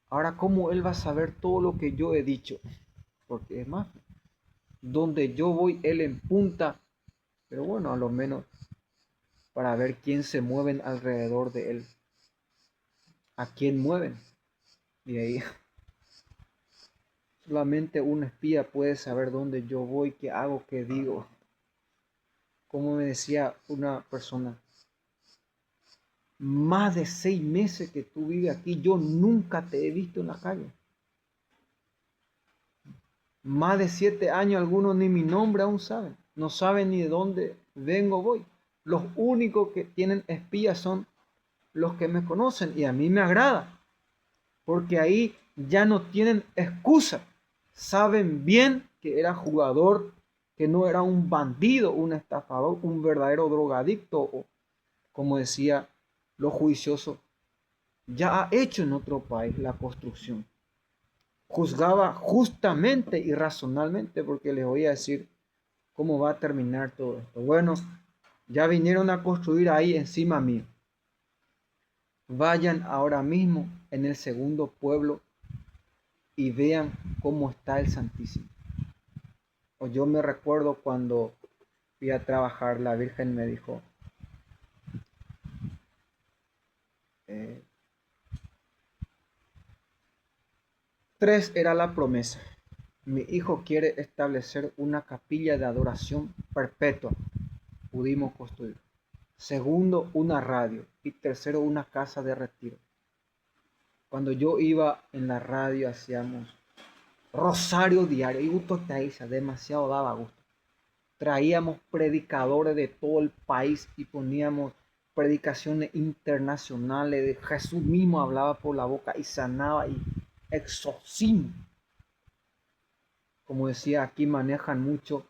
Ahora, ¿cómo Él va a saber todo lo que yo he dicho? Porque es más, donde yo voy, Él en punta. Pero bueno, a lo menos para ver quién se mueven alrededor de Él. A quién mueven. Y ahí solamente un espía puede saber dónde yo voy, qué hago, qué digo. Como me decía una persona, más de 6 meses que tú vives aquí, yo nunca te he visto en la calle. Más de 7 años, algunos ni mi nombre aún saben. No saben ni de dónde vengo o voy. Los únicos que tienen espías son los que me conocen y a mí me agrada. Porque ahí ya no tienen excusa. Saben bien que era jugador, que no era un bandido, un estafador, un verdadero drogadicto o, como decía lo juicioso, ya ha hecho en otro país la construcción. Juzgaba justamente y razonablemente, porque les voy a decir cómo va a terminar todo esto. Bueno, ya vinieron a construir ahí encima mío. Vayan ahora mismo en el segundo pueblo y vean cómo está el Santísimo. O yo me recuerdo cuando fui a trabajar, la Virgen me dijo, eh, 3 era la promesa. Mi hijo quiere establecer una capilla de adoración perpetua. Pudimos construir. Segundo, una radio. Y tercero, una casa de retiro. Cuando yo iba en la radio hacíamos rosario diario. Y gusto demasiado daba gusto. Traíamos predicadores de todo el país y poníamos predicaciones internacionales. De Jesús mismo hablaba por la boca y sanaba y exorcismo. Como decía, aquí manejan mucho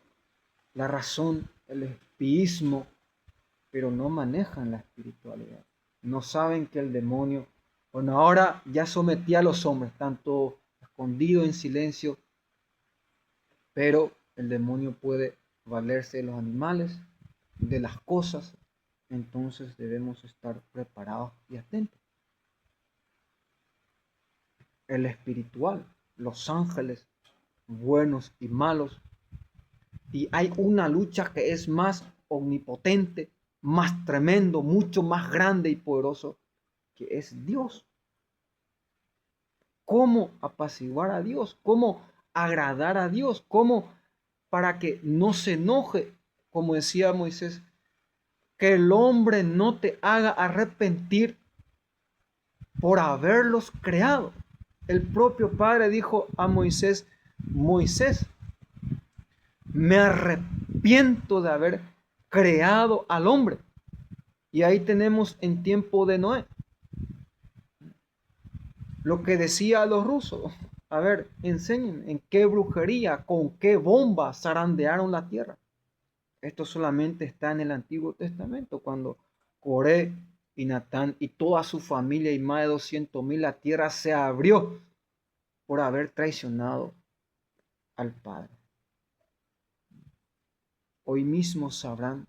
la razón, el espiritismo, pero no manejan la espiritualidad. No saben que el demonio, bueno, ahora ya sometía a los hombres, tanto escondido en silencio, pero el demonio puede valerse de los animales, de las cosas, entonces debemos estar preparados y atentos. El espiritual, los ángeles, buenos y malos, y hay una lucha que es más omnipotente, más tremendo, mucho más grande y poderoso, que es Dios. ¿Cómo apaciguar a Dios? ¿Cómo agradar a Dios? ¿Cómo para que no se enoje? Como decía Moisés, que el hombre no te haga arrepentir por haberlos creado. El propio Padre dijo a Moisés, Moisés, me arrepiento de haber creado al hombre. Y ahí tenemos en tiempo de Noé lo que decía a los rusos. A ver, enséñenme en qué brujería, con qué bomba zarandearon la tierra. Esto solamente está en el Antiguo Testamento, cuando Coré y Natán y toda su familia y más de 200,000, la tierra se abrió por haber traicionado al Padre. Hoy mismo sabrán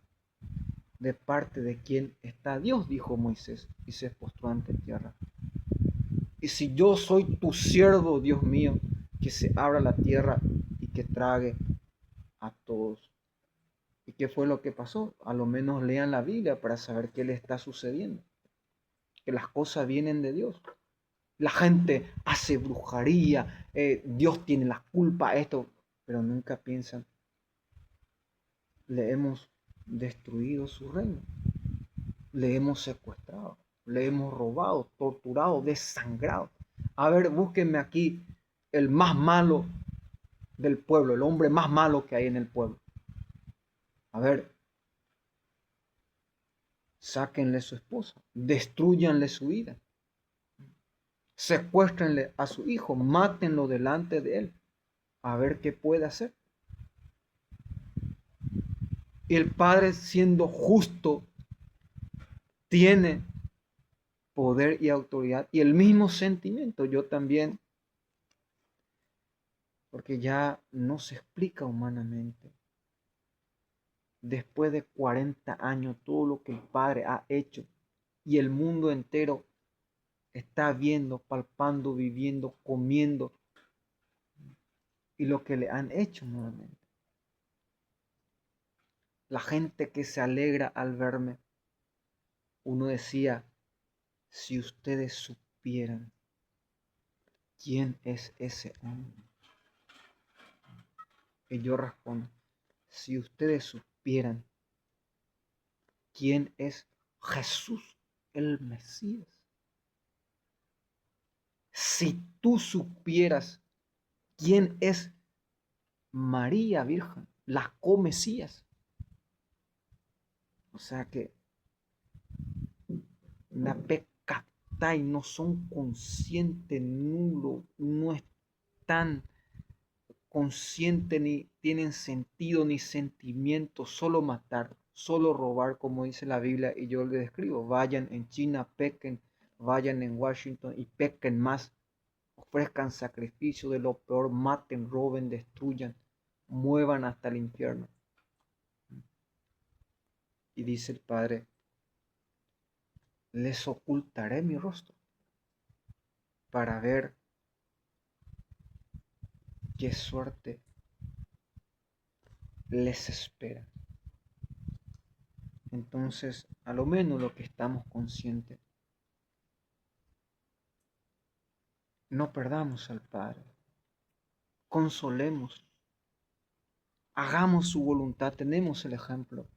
de parte de quién está Dios, dijo Moisés, y se postró ante tierra. Y si yo soy tu siervo, Dios mío, que se abra la tierra y que trague a todos. ¿Y qué fue lo que pasó? A lo menos lean la Biblia para saber qué le está sucediendo. Que las cosas vienen de Dios. La gente hace brujería, Dios tiene la culpa, esto, pero nunca piensan, le hemos destruido su reino, le hemos secuestrado, le hemos robado, torturado, desangrado. A ver, búsquenme aquí el más malo del pueblo, el hombre más malo que hay en el pueblo. A ver, sáquenle su esposa, destruyanle su vida, secuéstrenle a su hijo, mátenlo delante de él, a ver qué puede hacer. Y el padre, siendo justo, tiene poder y autoridad y el mismo sentimiento. Yo también, porque ya no se explica humanamente. Después de 40 años, todo lo que el padre ha hecho y el mundo entero está viendo, palpando, viviendo, comiendo y lo que le han hecho nuevamente. La gente que se alegra al verme, uno decía, si ustedes supieran quién es ese hombre. Y yo respondo, si ustedes supieran quién es Jesús el Mesías. Si tú supieras quién es María Virgen, la co-Mesías. O sea que la y no son conscientes, nulo, no están conscientes ni tienen sentido ni sentimiento, solo matar, solo robar, como dice la Biblia, y yo le describo, vayan en China, pequen, vayan en Washington y pequen más, ofrezcan sacrificio de lo peor, maten, roben, destruyan, muevan hasta el infierno. Y dice el Padre, les ocultaré mi rostro para ver qué suerte les espera. Entonces, a lo menos lo que estamos conscientes, no perdamos al Padre, consolemos, hagamos su voluntad, tenemos el ejemplo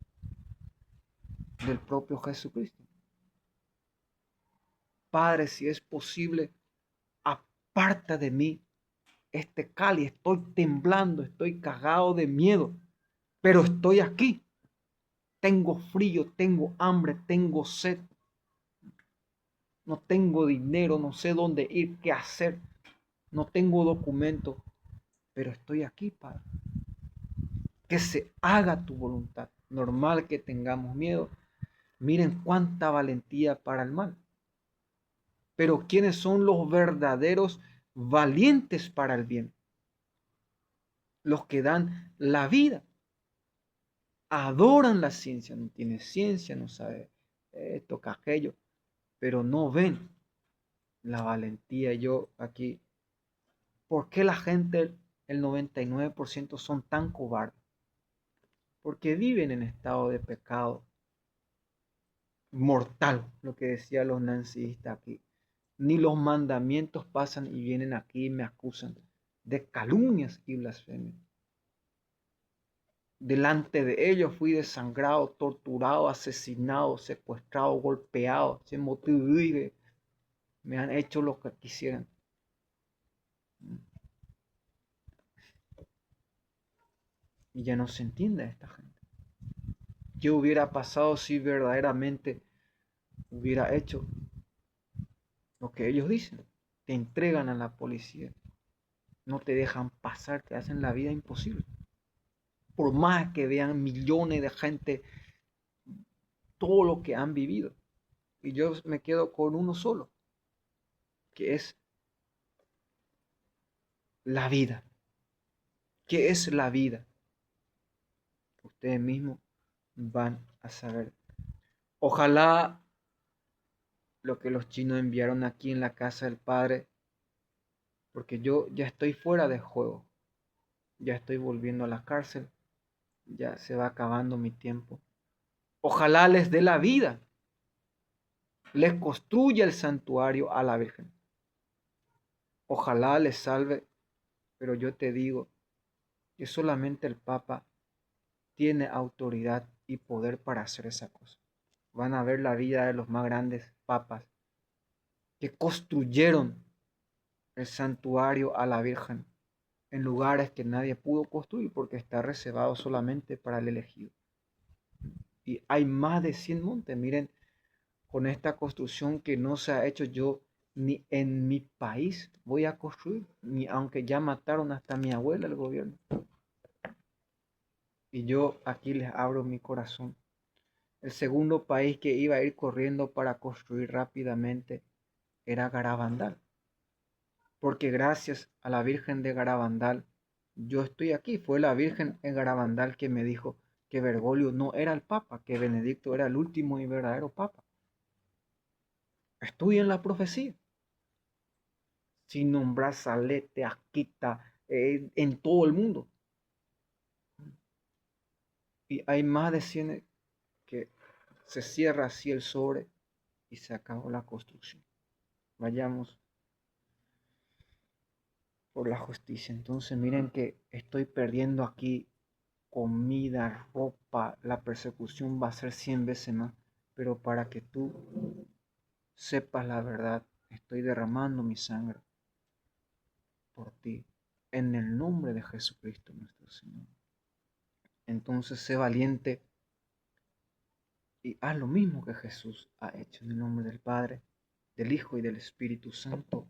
del propio Jesucristo. Padre, si es posible, aparta de mí este cáliz, estoy temblando, estoy cagado de miedo, pero estoy aquí. Tengo frío, tengo hambre, tengo sed. No tengo dinero, no sé dónde ir, qué hacer. No tengo documento, pero estoy aquí, Padre. Que se haga tu voluntad. Normal que tengamos miedo. Miren cuánta valentía para el mal. Pero ¿quiénes son los verdaderos valientes para el bien? Los que dan la vida. Adoran la ciencia. No tiene ciencia, no sabe esto, que aquello. Pero no ven la valentía. Yo aquí, ¿por qué la gente, el 99% son tan cobardes? Porque viven en estado de pecado mortal, lo que decían los nancistas aquí. Ni los mandamientos pasan y vienen aquí y me acusan de calumnias y blasfemias. Delante de ellos fui desangrado, torturado, asesinado, secuestrado, golpeado, sin motivo, me han hecho lo que quisieran. Y ya no se entiende a esta gente. ¿Qué hubiera pasado si verdaderamente hubiera hecho lo que ellos dicen? Te entregan a la policía, no te dejan pasar, te hacen la vida imposible. Por más que vean millones de gente todo lo que han vivido. Y yo me quedo con uno solo, que es la vida. ¿Qué es la vida? Ustedes mismos van a saber. Ojalá lo que los chinos enviaron aquí en la casa del Padre, porque yo ya estoy fuera de juego, ya estoy volviendo a la cárcel, ya se va acabando mi tiempo. Ojalá les dé la vida, les construya el santuario a la Virgen. Ojalá les salve, pero yo te digo que solamente el Papa tiene autoridad y poder para hacer esa cosa. Van a ver la vida de los más grandes papas que construyeron el santuario a la Virgen en lugares que nadie pudo construir porque está reservado solamente para el elegido. Y hay más de 100 montes. Miren, con esta construcción que no se ha hecho, yo ni en mi país voy a construir, ni aunque ya mataron hasta mi abuela el gobierno. Y yo aquí les abro mi corazón. El segundo país que iba a ir corriendo para construir rápidamente era Garabandal. Porque gracias a la Virgen de Garabandal, yo estoy aquí. Fue la Virgen de Garabandal que me dijo que Bergoglio no era el Papa, que Benedicto era el último y verdadero Papa. Estudien la profecía. Sin nombrar Salete, Asquita, en todo el mundo. Y hay más de 100 que se cierra así el sobre y se acabó la construcción. Vayamos por la justicia. Entonces miren que estoy perdiendo aquí comida, ropa, la persecución va a ser 100 veces más. Pero para que tú sepas la verdad, estoy derramando mi sangre por ti, en el nombre de Jesucristo nuestro Señor. Entonces sé valiente y haz lo mismo que Jesús ha hecho en el nombre del Padre, del Hijo y del Espíritu Santo.